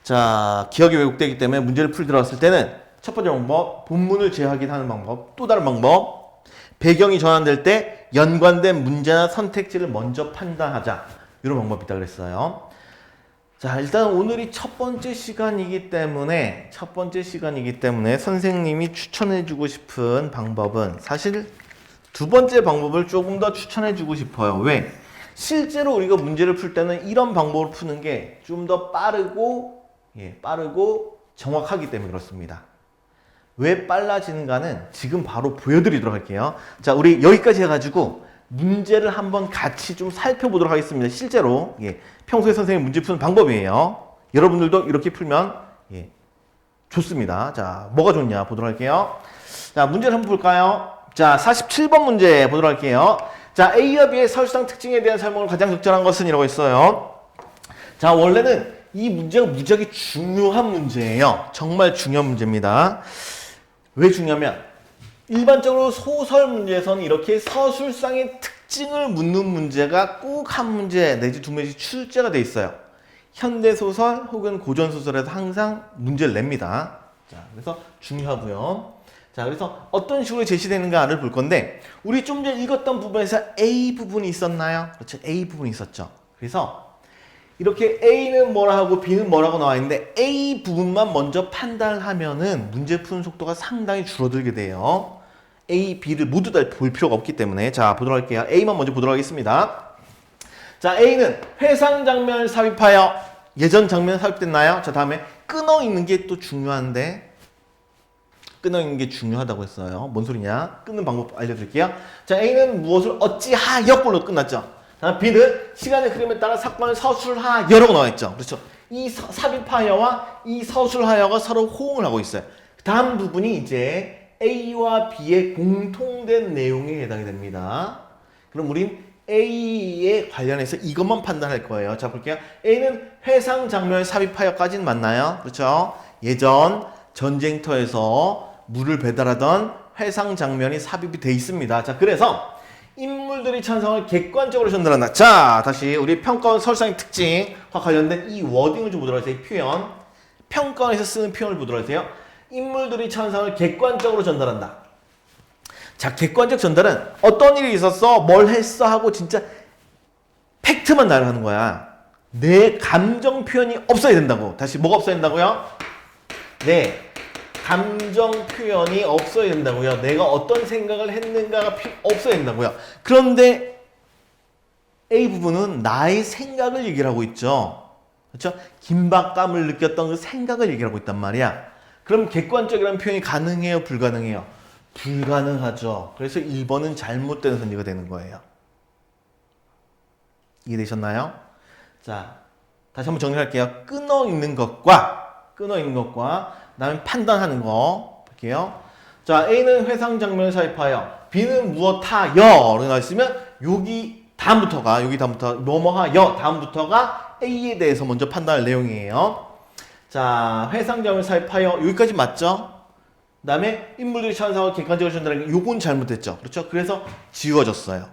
자, 기억이 왜곡되기 때문에 문제를 풀 들어갔을 때는 첫 번째 방법, 본문을 재확인하는 방법. 또 다른 방법, 배경이 전환될 때 연관된 문제나 선택지를 먼저 판단하자. 이런 방법이 있다고 그랬어요. 자, 일단 오늘이 첫 번째 시간이기 때문에 선생님이 추천해주고 싶은 방법은 사실 두 번째 방법을 조금 더 추천해주고 싶어요. 왜? 실제로 우리가 문제를 풀 때는 이런 방법을 푸는 게 좀 더 빠르고 정확하기 때문에 그렇습니다. 왜 빨라지는가는 지금 바로 보여드리도록 할게요. 자, 우리 여기까지 해가지고 문제를 한번 같이 좀 살펴보도록 하겠습니다. 실제로 평소에 선생님 문제 푸는 방법이에요. 여러분들도 이렇게 풀면 좋습니다. 자, 뭐가 좋냐 보도록 할게요. 자, 문제를 한번 볼까요? 자, 47번 문제 보도록 할게요. 자, A와 B의 서술상 특징에 대한 설명을 가장 적절한 것은 이라고 했어요. 자, 원래는 이 문제가 무지하게 중요한 문제예요. 정말 중요한 문제입니다. 왜 중요하면 일반적으로 소설 문제에서는 이렇게 서술상의 특징을 묻는 문제가 꼭 한 문제 내지 두 문제씩 출제가 돼 있어요. 현대소설 혹은 고전소설에서 항상 문제를 냅니다. 자, 그래서 중요하고요. 자, 그래서 어떤 식으로 제시되는가를 볼 건데 우리 좀 전에 읽었던 부분에서 A 부분이 있었나요? 그렇죠. A 부분이 있었죠. 그래서 이렇게 A는 뭐라 하고 B는 뭐라고 나와 있는데 A 부분만 먼저 판단을 하면은 문제 푸는 속도가 상당히 줄어들게 돼요. A, B를 모두 다 볼 필요가 없기 때문에 자, 보도록 할게요. A만 먼저 보도록 하겠습니다. 자, A는 회상 장면을 삽입하여 예전 장면 삽입됐나요? 자, 다음에 끊어 있는 게 또 중요한데 끊어 있는 게 중요하다고 했어요. 뭔 소리냐? 끊는 방법 알려드릴게요. 자, A는 무엇을 어찌하여꼴로 끝났죠. 다음 B는 시간의 흐름에 따라 사건을 서술하여라고 나와 있죠. 그렇죠. 이 삽입하여와 이 서술하여가 서로 호응을 하고 있어요. 다음 부분이 이제 A와 B의 공통된 내용에 해당이 됩니다. 그럼 우린 A에 관련해서 이것만 판단할 거예요. 자, 볼게요. A는 회상 장면을 삽입하여까지는 맞나요? 그렇죠. 예전 전쟁터에서 물을 배달하던 회상 장면이 삽입이 돼 있습니다. 자, 그래서 인물들이 천상을 객관적으로 전달한다. 자, 다시 우리 평가원 서술상의 특징과 관련된 이 워딩을 좀 보도록 하세요. 이 표현. 평가원에서 쓰는 표현을 보도록 하세요. 인물들이 천상을 객관적으로 전달한다. 자, 객관적 전달은 어떤 일이 있었어? 뭘 했어? 하고 진짜 팩트만 나열하는 거야. 내 감정 표현이 없어야 된다고. 다시 뭐가 없어야 된다고요? 네. 감정 표현이 없어야 된다고요. 내가 어떤 생각을 했는가가 없어야 된다고요. 그런데 A 부분은 나의 생각을 얘기를 하고 있죠. 그렇죠? 긴박감을 느꼈던 그 생각을 얘기를 하고 있단 말이야. 그럼 객관적이라는 표현이 가능해요? 불가능해요? 불가능하죠. 그래서 1번은 잘못된 선지가 되는 거예요. 이해되셨나요? 자, 다시 한번 정리할게요. 끊어 있는 것과 그다음에 판단하는 거 볼게요. 자, A는 회상 장면을 삽입하여 B는 무엇하여라고 나와 있으면 여기 다음부터가 뭐뭐하여 다음부터가 A에 대해서 먼저 판단할 내용이에요. 자, 회상 장면을 삽입하여 여기까지 맞죠? 그 다음에 인물들이 천상을 객관적으로 전달하는 게 요건 잘못됐죠. 그렇죠? 그래서 지워졌어요.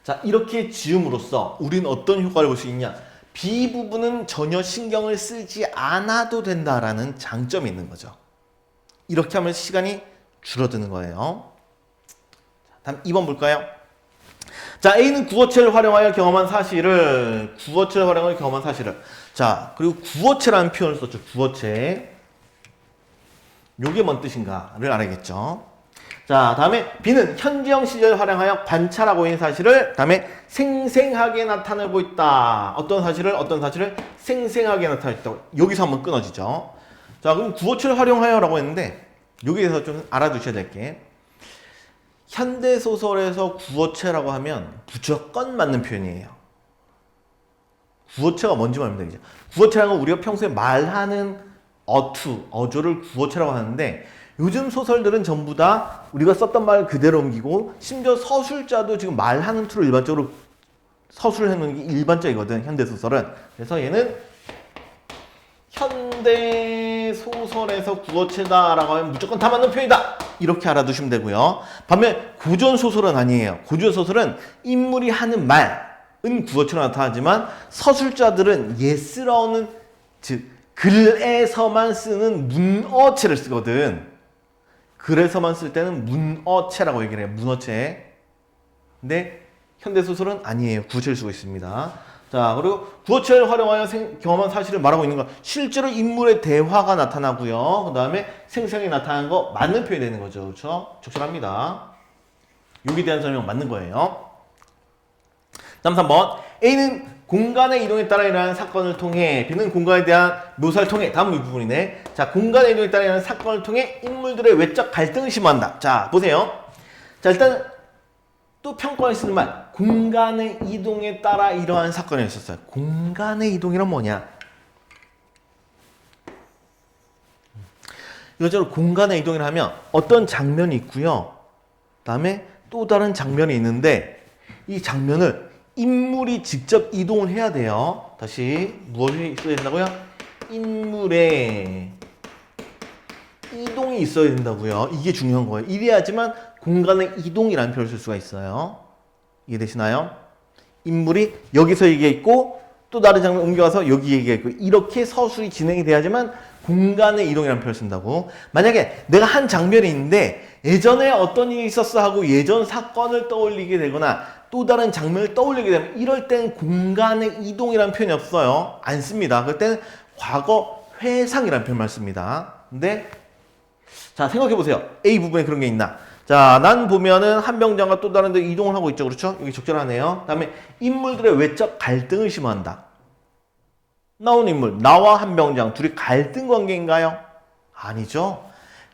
자, 이렇게 지움으로써 우리는 어떤 효과를 볼 수 있냐? B 부분은 전혀 신경을 쓰지 않아도 된다라는 장점이 있는 거죠. 이렇게 하면 시간이 줄어드는 거예요. 다음 2번 볼까요? 자, A는 구어체를 활용하여 경험한 사실을 자, 그리고 구어체라는 표현을 썼죠. 구어체. 요게 뭔 뜻인가를 알아야겠죠. 자, 다음에 B는 현지형 시절을 활용하여 관찰하고 있는 사실을 다음에 생생하게 나타내고 있다. 어떤 사실을 생생하게 나타내고 있다. 여기서 한번 끊어지죠. 자, 그럼 구어체를 활용하여라고 했는데 여기에서 좀 알아두셔야 될 게 현대소설에서 구어체라고 하면 무조건 맞는 표현이에요. 구어체가 뭔지 말입니다. 이제. 구어체라는 건 우리가 평소에 말하는 어조를 구어체라고 하는데 요즘 소설들은 전부 다 우리가 썼던 말 그대로 옮기고 심지어 서술자도 지금 말하는 투로 일반적으로 서술을 해놓는 게 일반적이거든, 현대소설은. 그래서 얘는 현대소설에서 구어체다라고 하면 무조건 다 맞는 표현이다! 이렇게 알아두시면 되고요. 반면 고전소설은 아니에요. 고전소설은 인물이 하는 말은 구어체로 나타나지만 서술자들은 예스러우는 즉 글에서만 쓰는 문어체를 쓰거든. 글에서만 쓸 때는 문어체라고 얘기를 해요. 문어체. 근데 현대소설은 아니에요. 구어체를 쓰고 있습니다. 자, 그리고 구어체를 활용하여 경험한 사실을 말하고 있는 거. 실제로 인물의 대화가 나타나고요. 그 다음에 생생하게 나타나는 거 맞는 표현이 되는 거죠. 그렇죠? 적절합니다. 여기에 대한 설명 맞는 거예요. 다음 3번. A는 공간의 이동에 따라 일어나는 사건을 통해 B는 공간에 대한 묘사를 통해 다음 이 부분이네. 자, 공간의 이동에 따라 일어나는 사건을 통해 인물들의 외적 갈등을 심화한다. 자, 보세요. 자, 일단 또 평가에 쓰는 말. 공간의 이동에 따라 이러한 사건이 있었어요. 공간의 이동이란 뭐냐? 이거저로 공간의 이동이라 하면 어떤 장면이 있고요. 그다음에 또 다른 장면이 있는데 이 장면을 인물이 직접 이동을 해야 돼요. 다시 무엇이 있어야 된다고요? 인물의 이동이 있어야 된다고요. 이게 중요한 거예요. 이래야지만 공간의 이동이라는 표현을 쓸 수가 있어요. 이해되시나요? 인물이 여기서 얘기해 있고 또 다른 장면 옮겨가서 여기 얘기해 있고 이렇게 서술이 진행이 돼야지만 공간의 이동이라는 표현을 쓴다고. 만약에 내가 한 장면이 있는데 예전에 어떤 일이 있었어 하고 예전 사건을 떠올리게 되거나 또 다른 장면을 떠올리게 되면 이럴 땐 공간의 이동이라는 표현이 없어요. 안 씁니다. 그럴 때는 과거 회상이라는 표현만 씁니다. 근데 자, 생각해 보세요. A 부분에 그런 게 있나? 자, 난 보면은 한 병장과 또 다른 데 이동을 하고 있죠. 그렇죠? 여기 적절하네요. 그 다음에 인물들의 외적 갈등을 심화한다. 나온 인물, 나와 한 병장 둘이 갈등 관계인가요? 아니죠.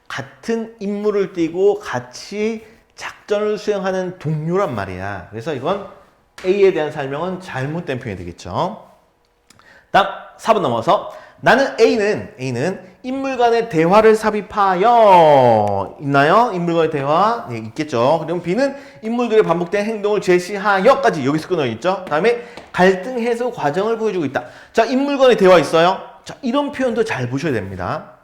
같은 임무를 띠고 같이 작전을 수행하는 동료란 말이야. 그래서 이건 A에 대한 설명은 잘못된 표현이 되겠죠. 다음 4번 넘어서 나는 A는 인물 간의 대화를 삽입하여 있나요? 인물 간의 대화 네, 있겠죠. 그리고 B는 인물들의 반복된 행동을 제시하여까지 여기서 끊어 있죠. 다음에 갈등 해소 과정을 보여주고 있다. 자, 인물 간의 대화 있어요. 자, 이런 표현도 잘 보셔야 됩니다.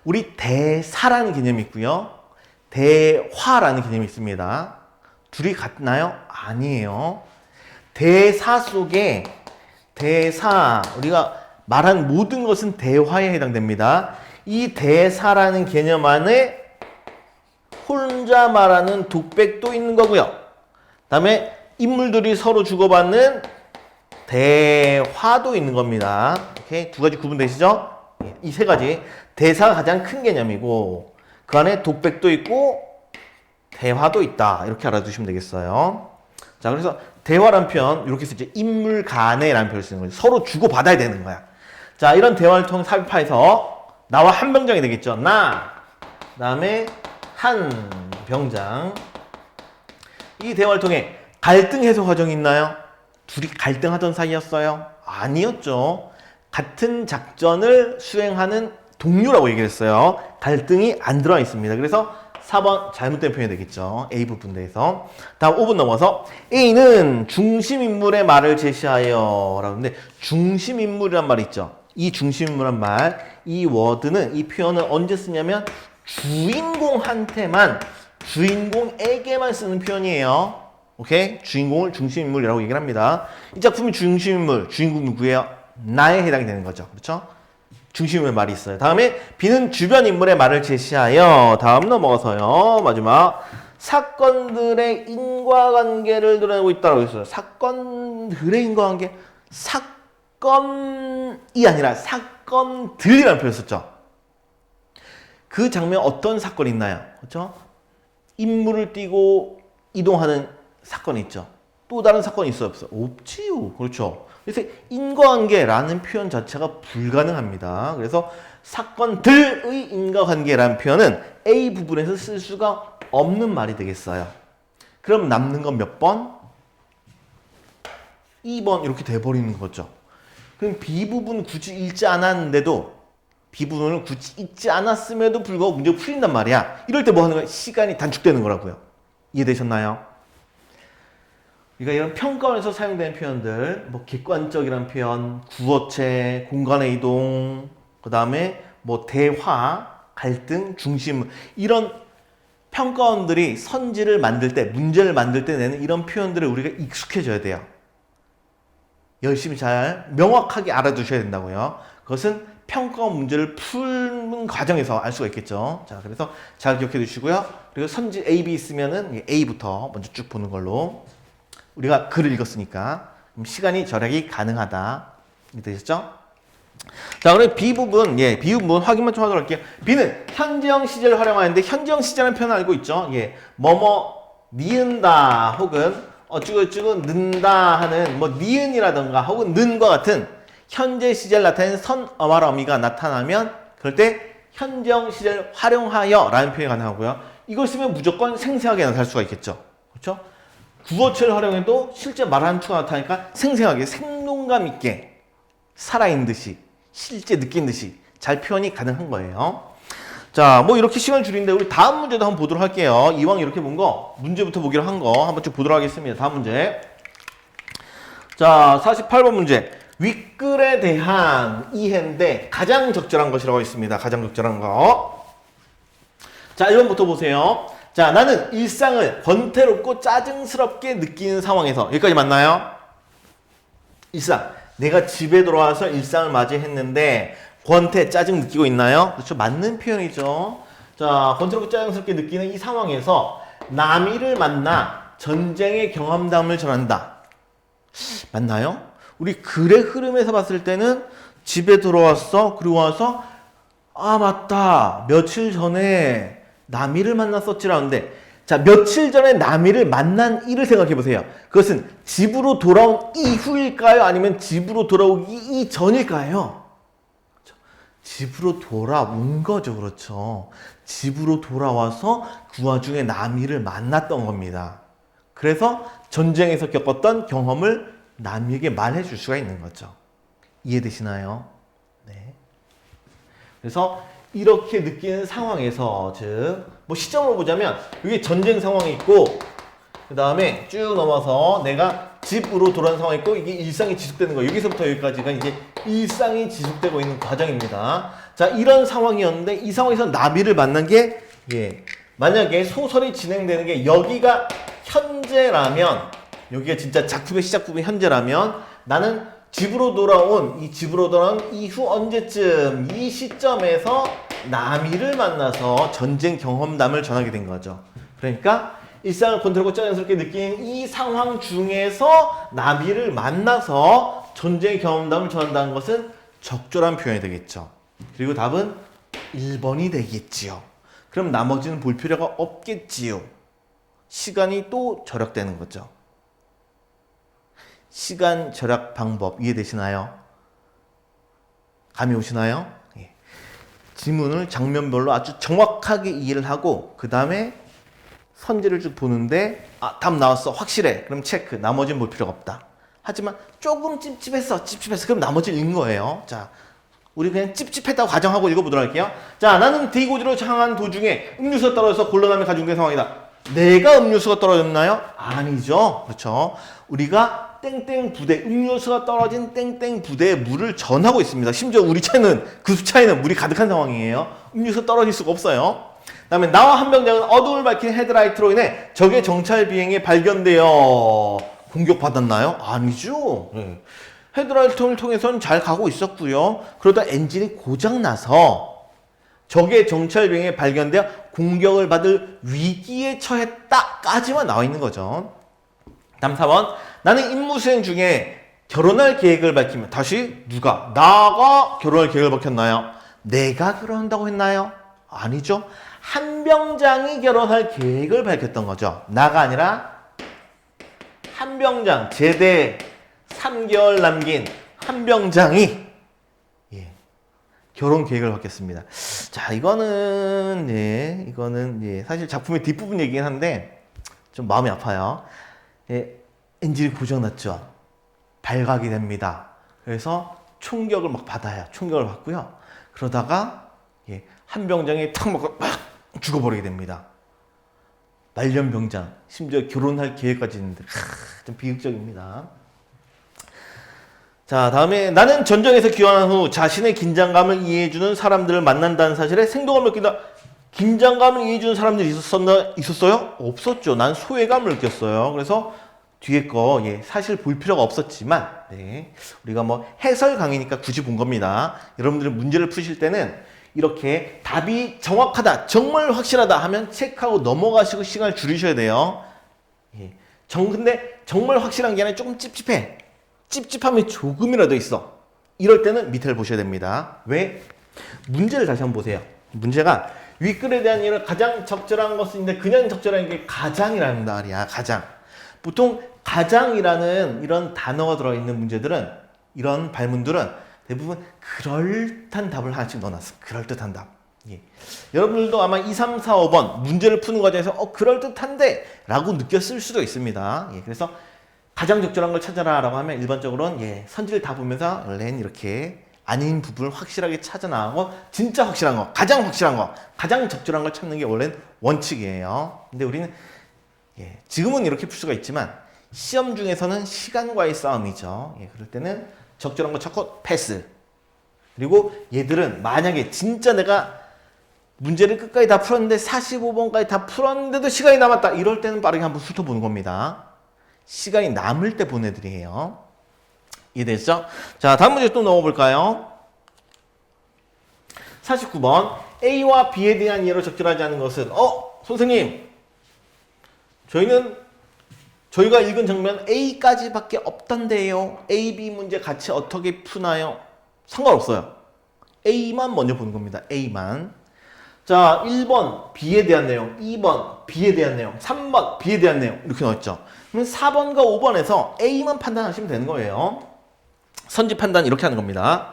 우리 대사라는 개념이 있고요. 대화라는 개념이 있습니다. 둘이 같나요? 아니에요. 대사 속에 우리가 말한 모든 것은 대화에 해당됩니다. 이 대사라는 개념 안에 혼자 말하는 독백도 있는 거고요. 그다음에 인물들이 서로 주고받는 대화도 있는 겁니다. 이렇게 두 가지 구분되시죠? 이 세 가지. 대사가 가장 큰 개념이고 그 안에 독백도 있고 대화도 있다. 이렇게 알아두시면 되겠어요. 자, 그래서 대화란 표현 이렇게 쓰죠. 인물 간에라는 표현을 쓰는 거죠. 서로 주고받아야 되는 거야. 자, 이런 대화를 통해 삽입해서 나와 한 병장이 되겠죠. 나, 그 다음에 한 병장. 이 대화를 통해 갈등 해소 과정이 있나요? 둘이 갈등하던 사이였어요? 아니었죠. 같은 작전을 수행하는 동료라고 얘기를 했어요. 갈등이 안 들어가 있습니다. 그래서 4번 잘못된 표현이 되겠죠. A 부분대에서. 다음 5분 넘어서 A는 중심인물의 말을 제시하여 라고 하는데 중심인물이란 말 있죠. 이 중심인물란 말, 이 워드는, 이 표현은 언제 쓰냐면 주인공에게만 쓰는 표현이에요. 오케이? 주인공을 중심인물이라고 얘기를 합니다. 이 작품의 중심인물, 주인공 누구예요? 나에 해당이 되는 거죠. 그렇죠? 중심의 말이 있어요. 다음에 B는 주변 인물의 말을 제시하여 다음 넘어가서요. 마지막 사건들의 인과관계를 드러내고 있다고 했어요. 사건들의 인과관계. 사건이 아니라 사건들이라는 표현을 썼죠. 그 장면 어떤 사건이 있나요? 그렇죠? 인물을 띄고 이동하는 사건이 있죠. 또 다른 사건이 있어요? 없어요? 없지요. 그렇죠. 그래서 인과관계라는 표현 자체가 불가능합니다. 그래서 사건들의 인과관계라는 표현은 A 부분에서 쓸 수가 없는 말이 되겠어요. 그럼 남는 건 몇 번? 2번 이렇게 돼버리는 거죠. 그럼 B 부분 굳이 읽지 않았는데도 B 부분을 굳이 읽지 않았음에도 불구하고 문제가 풀린단 말이야. 이럴 때 뭐 하는 거야? 시간이 단축되는 거라고요. 이해되셨나요? 우리가 이런 평가원에서 사용되는 표현들, 뭐 객관적이라는 표현, 구어체, 공간의 이동, 그 다음에 뭐 대화, 갈등, 중심, 이런 평가원들이 선지를 만들 때, 문제를 만들 때 내는 이런 표현들을 우리가 익숙해져야 돼요. 열심히 잘 명확하게 알아두셔야 된다고요. 그것은 평가원 문제를 푸는 과정에서 알 수가 있겠죠. 자, 그래서 잘 기억해 두시고요. 그리고 선지 A, B 있으면은 A부터 먼저 쭉 보는 걸로. 우리가 글을 읽었으니까 시간이 절약이 가능하다. 되셨죠? 자, 그럼 B 부분, B 부분 확인만 좀 하도록 할게요. B는 현재형 시제를 활용하는데 현재형 시제라는 표현을 알고 있죠? 뭐뭐 니은다 혹은 어쩌고저쩌고 는다 하는 뭐 니은이라던가 혹은 는과 같은 현재 시제를 나타내는 선어말 어미가 나타나면 그럴 때 현재형 시제를 활용하여 라는 표현이 가능하고요. 이걸 쓰면 무조건 생생하게 나타날 수가 있겠죠. 그렇죠? 구어체를 활용해도 실제 말하는 투가 나타나니까 생생하게 생동감 있게 살아있는 듯이 실제 느낀 듯이 잘 표현이 가능한 거예요. 자, 뭐 이렇게 시간을 줄이는데 우리 다음 문제도 한번 보도록 할게요. 이왕 이렇게 본 거 문제부터 보기로 한 거 한번 쭉 보도록 하겠습니다. 다음 문제. 자, 48번 문제. 윗글에 대한 이해인데 가장 적절한 것이라고 있습니다. 가장 적절한 거. 자, 1번부터 보세요. 자, 나는 일상을 권태롭고 짜증스럽게 느끼는 상황에서 여기까지 맞나요? 일상. 내가 집에 돌아와서 일상을 맞이했는데 권태, 짜증 느끼고 있나요? 그렇죠. 맞는 표현이죠. 자, 권태롭고 짜증스럽게 느끼는 이 상황에서 남이를 만나 전쟁의 경험담을 전한다. 맞나요? 우리 글의 흐름에서 봤을 때는 집에 들어왔어. 그리고 와서 아, 맞다. 며칠 전에 남이를 만났었지라는데, 자, 며칠 전에 남이를 만난 일을 생각해 보세요. 그것은 집으로 돌아온 이후일까요? 아니면 집으로 돌아오기 이전일까요? 그렇죠. 집으로 돌아온 거죠. 그렇죠. 집으로 돌아와서 그 와중에 남이를 만났던 겁니다. 그래서 전쟁에서 겪었던 경험을 남에게 말해 줄 수가 있는 거죠. 이해되시나요? 네. 그래서 이렇게 느끼는 상황에서, 즉, 뭐 시점으로 보자면 여기 전쟁 상황이 있고 그 다음에 쭉 넘어서 내가 집으로 돌아온 상황이 있고 이게 일상이 지속되는 거예요. 여기서부터 여기까지가 이제 일상이 지속되고 있는 과정입니다. 자, 이런 상황이었는데 이 상황에서 나비를 만난 게 만약에 소설이 진행되는 게 여기가 현재라면, 여기가 진짜 작품의 시작 부분이 현재라면 나는 집으로 돌아온 이후 언제쯤 이 시점에서 남이를 만나서 전쟁 경험담을 전하게 된 거죠. 그러니까 일상을 권태롭고 짜증스럽게 느낀 이 상황 중에서 남이를 만나서 전쟁 경험담을 전한다는 것은 적절한 표현이 되겠죠. 그리고 답은 1번이 되겠지요. 그럼 나머지는 볼 필요가 없겠지요. 시간이 또 절약되는 거죠. 시간 절약 방법 이해되시나요? 감이 오시나요? 예. 지문을 장면별로 아주 정확하게 이해를 하고 그 다음에 선지를 쭉 보는데 답 나왔어. 확실해. 그럼 체크. 나머지는 볼 필요가 없다. 하지만 조금 찝찝했어. 그럼 나머지는 읽는 거예요. 자, 우리 그냥 찝찝했다고 가정하고 읽어보도록 할게요. 자, 나는 대고지로 향한 도중에 음료수가 떨어져서 곤란함에 가중된 상황이다. 내가 음료수가 떨어졌나요? 아니죠. 그렇죠. 우리가 땡땡 부대, 음료수가 떨어진 땡땡 부대에 물을 전하고 있습니다. 심지어 우리 차는, 그 차에는 물이 가득한 상황이에요. 음료수가 떨어질 수가 없어요. 그 다음에 나와 한 병장은 어둠을 밝힌 헤드라이트로 인해 적의 정찰 비행에 발견되어 공격받았나요? 아니죠. 네. 헤드라이트를 통해서는 잘 가고 있었고요. 그러다 엔진이 고장나서 적의 정찰 비행에 발견되어 공격을 받을 위기에 처했다까지만 나와 있는 거죠. 다음 4번. 나는 임무 수행 중에 결혼할 계획을 밝히면 다시 누가? 나가 결혼할 계획을 밝혔나요? 내가 결혼한다고 했나요? 아니죠. 한 병장이 결혼할 계획을 밝혔던 거죠. 나가 아니라 한 병장, 제대 3개월 남긴 한 병장이 결혼 계획을 밝혔습니다. 자, 이거는 사실 작품의 뒷부분 얘기긴 한데 좀 마음이 아파요. 예, 엔진이 고장났죠. 발각이 됩니다. 그래서 총격을 막 받아요. 총격을 받고요. 그러다가 예, 한 병장이 탁 먹고 막 죽어버리게 됩니다. 말년병장, 심지어 결혼할 계획까지 있는데 좀 비극적입니다. 자, 다음에 나는 전쟁에서 귀환한 후 자신의 긴장감을 이해해주는 사람들을 만난다는 사실에 생동감을 느낀다. 긴장감을 이해해주는 사람들이 있었어요? 없었죠. 난 소외감을 느꼈어요. 그래서 뒤에 거 예, 사실 볼 필요가 없었지만 네, 우리가 뭐 해설 강의니까 굳이 본 겁니다. 여러분들이 문제를 푸실 때는 이렇게 답이 정확하다, 정말 확실하다 하면 체크하고 넘어가시고 시간을 줄이셔야 돼요. 예, 근데 정말 확실한 게 아니라 조금 찝찝해. 찝찝함이 조금이라도 있어. 이럴 때는 밑에를 보셔야 됩니다. 왜? 문제를 다시 한번 보세요. 문제가 윗글에 대한 이유는 가장 적절한 것인데 그냥 적절한 게 가장이라는 말이야. 가장. 보통 가장이라는 이런 단어가 들어있는 문제들은 이런 발문들은 대부분 그럴듯한 답을 하나씩 넣어놨어. 그럴듯한 답. 예. 여러분들도 아마 2, 3, 4, 5번 문제를 푸는 과정에서 그럴듯한데 라고 느꼈을 수도 있습니다. 예. 그래서 가장 적절한 걸 찾아라 라고 하면 일반적으로는 예, 선지를 다 보면서 원래는 이렇게 아닌 부분을 확실하게 찾아 나가고 진짜 확실한 거, 가장 확실한 거, 가장 적절한 걸 찾는 게 원래는 원칙이에요. 근데 우리는 예, 지금은 이렇게 풀 수가 있지만 시험 중에서는 시간과의 싸움이죠. 예, 그럴 때는 적절한 거 찾고 패스. 그리고 얘들은 만약에 진짜 내가 문제를 끝까지 다 풀었는데 45번까지 다 풀었는데도 시간이 남았다. 이럴 때는 빠르게 한번 훑어보는 겁니다. 시간이 남을 때 보는 애들이에요. 이해됐죠? 자, 다음 문제 또 넣어볼까요? 49번. A와 B에 대한 이해로 적절하지 않은 것은 선생님 저희가 읽은 정면 A까지밖에 없던데요. A, B 문제 같이 어떻게 푸나요? 상관없어요. A만 먼저 보는 겁니다. A만. 자, 1번 B에 대한 내용, 2번 B에 대한 내용, 3번 B에 대한 내용 이렇게 넣었죠. 그러면 4번과 5번에서 A만 판단하시면 되는 거예요. 선지 판단 이렇게 하는 겁니다.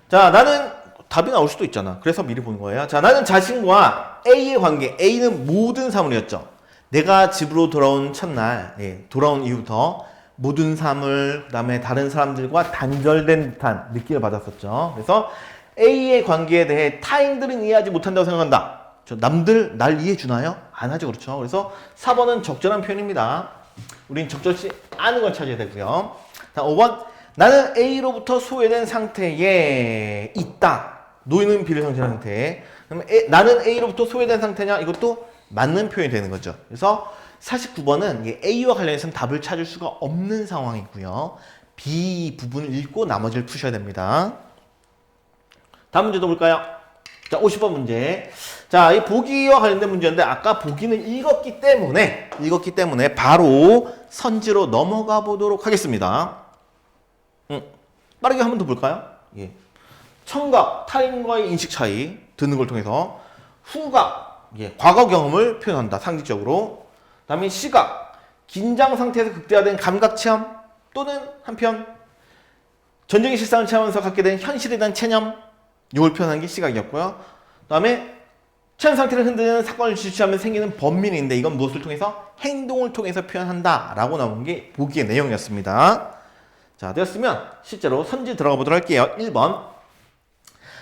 자, 나는 답이 나올 수도 있잖아. 그래서 미리 보는 거예요. 자, 나는 자신과 A의 관계, A는 모든 사물이었죠. 내가 집으로 돌아온 첫날, 예, 돌아온 이후부터 모든 사물, 그 다음에 다른 사람들과 단절된 듯한 느낌을 받았었죠. 그래서 A의 관계에 대해 타인들은 이해하지 못한다고 생각한다. 남들 날 이해해 주나요? 안 하죠. 그렇죠. 그래서 4번은 적절한 표현입니다. 우린 적절치 않은 걸 찾아야 되고요. 다음 5번. 나는 A로부터 소외된 상태에 있다. 노인은 B를 상징하는 상태. 그러면 나는 A로부터 소외된 상태냐? 이것도 맞는 표현이 되는 거죠. 그래서 49번은 A와 관련해서는 답을 찾을 수가 없는 상황이고요. B 부분을 읽고 나머지를 푸셔야 됩니다. 다음 문제도 볼까요? 자, 50번 문제. 자, 이 보기와 관련된 문제인데 아까 보기는 읽었기 때문에 바로 선지로 넘어가 보도록 하겠습니다. 빠르게 한 번 더 볼까요? 예. 청각, 타인과의 인식 차이 듣는 걸 통해서 후각, 예, 과거 경험을 표현한다. 상징적으로. 다음에 시각, 긴장 상태에서 극대화된 감각 체험 또는 한편 전쟁의 실상을 체험하면서 갖게 된 현실에 대한 체념, 이걸 표현한 게 시각이었고요. 다음에 체험 상태를 흔드는 사건을 주시하면 생기는 번민인데 이건 무엇을 통해서? 행동을 통해서 표현한다 라고 나온 게 보기의 내용이었습니다. 자, 되었으면 실제로 선지 들어가 보도록 할게요. 1번.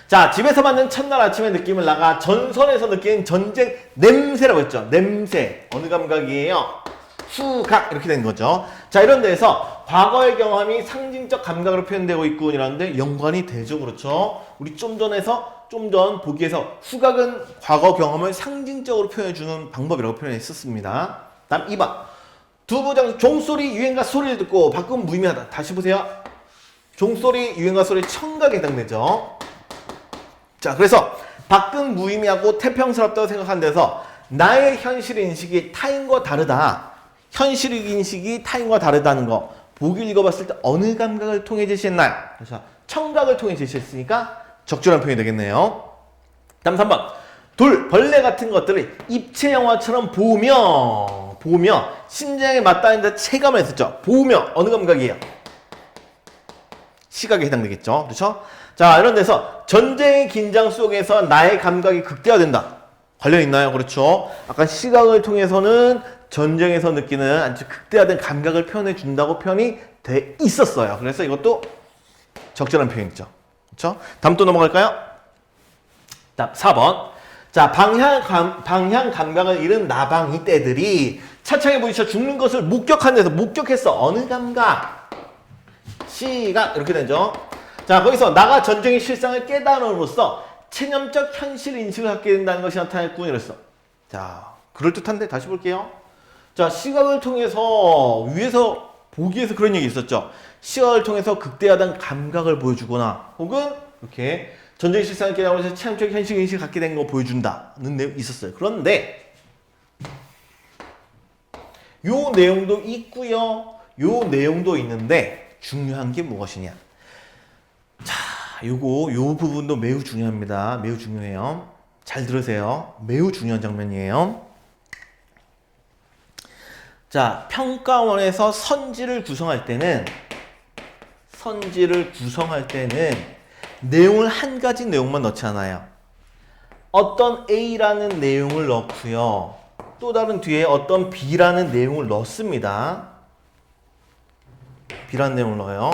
자, 집에서 맞는 첫날 아침의 느낌을 나가 전선에서 느끼는 전쟁 냄새라고 했죠. 냄새. 어느 감각이에요? 후각. 이렇게 된 거죠. 자, 이런 데에서 과거의 경험이 상징적 감각으로 표현되고 있고 이라는데 연관이 되죠. 그렇죠. 우리 좀 전 보기에서 후각은 과거 경험을 상징적으로 표현해주는 방법이라고 표현했었습니다. 다음 2번. 두부장 종소리 유행가 소리를 듣고 밖은 무의미하다. 다시 보세요. 종소리 유행가 소리 청각에 해당되죠. 자, 그래서 밖은 무의미하고 태평스럽다고 생각한 데서 나의 현실 인식이 타인과 다르다. 현실 인식이 타인과 다르다는 거 보기를 읽어봤을 때 어느 감각을 통해 제시했나요? 그래서 청각을 통해 제시했으니까 적절한 표현이 되겠네요. 다음 3번. 벌레 같은 것들을 입체 영화처럼 보며 심장에 맞닿는 데 체감을 했었죠. 보며 어느 감각이에요? 시각에 해당되겠죠. 그렇죠? 자, 이런 데서 전쟁의 긴장 속에서 나의 감각이 극대화된다. 관련 있나요? 그렇죠. 아까 시각을 통해서는 전쟁에서 느끼는 아주 극대화된 감각을 표현해 준다고 표현이 돼 있었어요. 그래서 이것도 적절한 표현이죠. 그렇죠? 다음 또 넘어갈까요? 자, 4번. 자, 방향 감각을 잃은 나방이 떼들이 차창에 부딪혀 죽는 것을 목격한 데서 목격했어. 어느 감각? 시각. 이렇게 되죠. 자, 거기서 나가 전쟁의 실상을 깨달음으로써 체념적 현실 인식을 갖게 된다는 것이 나타났군. 이랬어. 자, 그럴듯한데 다시 볼게요. 자, 시각을 통해서 위에서 보기에서 그런 얘기 있었죠. 시각을 통해서 극대화된 감각을 보여주거나 혹은 이렇게 전쟁의 실상을 깨달으면서 체험적 현실 인식을 갖게 된 거 보여준다는 내용이 있었어요. 그런데 요 내용도 있고요. 요 내용도 있는데 중요한 게 무엇이냐. 자, 요 부분도 매우 중요합니다. 매우 중요해요. 잘 들으세요. 매우 중요한 장면이에요. 자, 평가원에서 선지를 구성할 때는 내용을 한 가지 내용만 넣지 않아요. 어떤 A라는 내용을 넣고요. 또 다른 뒤에 어떤 B라는 내용을 넣습니다. B라는 내용을 넣어요.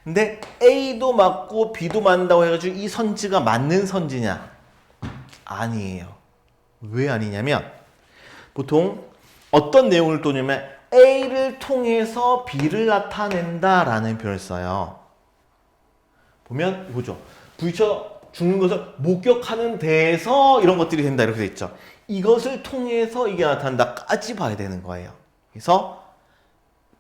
근데 A도 맞고 B도 맞는다고 해가지고 이 선지가 맞는 선지냐? 아니에요. 왜 아니냐면 보통 어떤 내용을 또 넣냐면 A를 통해서 B를 나타낸다라는 표현을 써요. 보면 보죠. 부딪혀 죽는 것을 목격하는 데에서 이런 것들이 된다 이렇게 돼 있죠. 이것을 통해서 이게 나타난다까지 봐야 되는 거예요. 그래서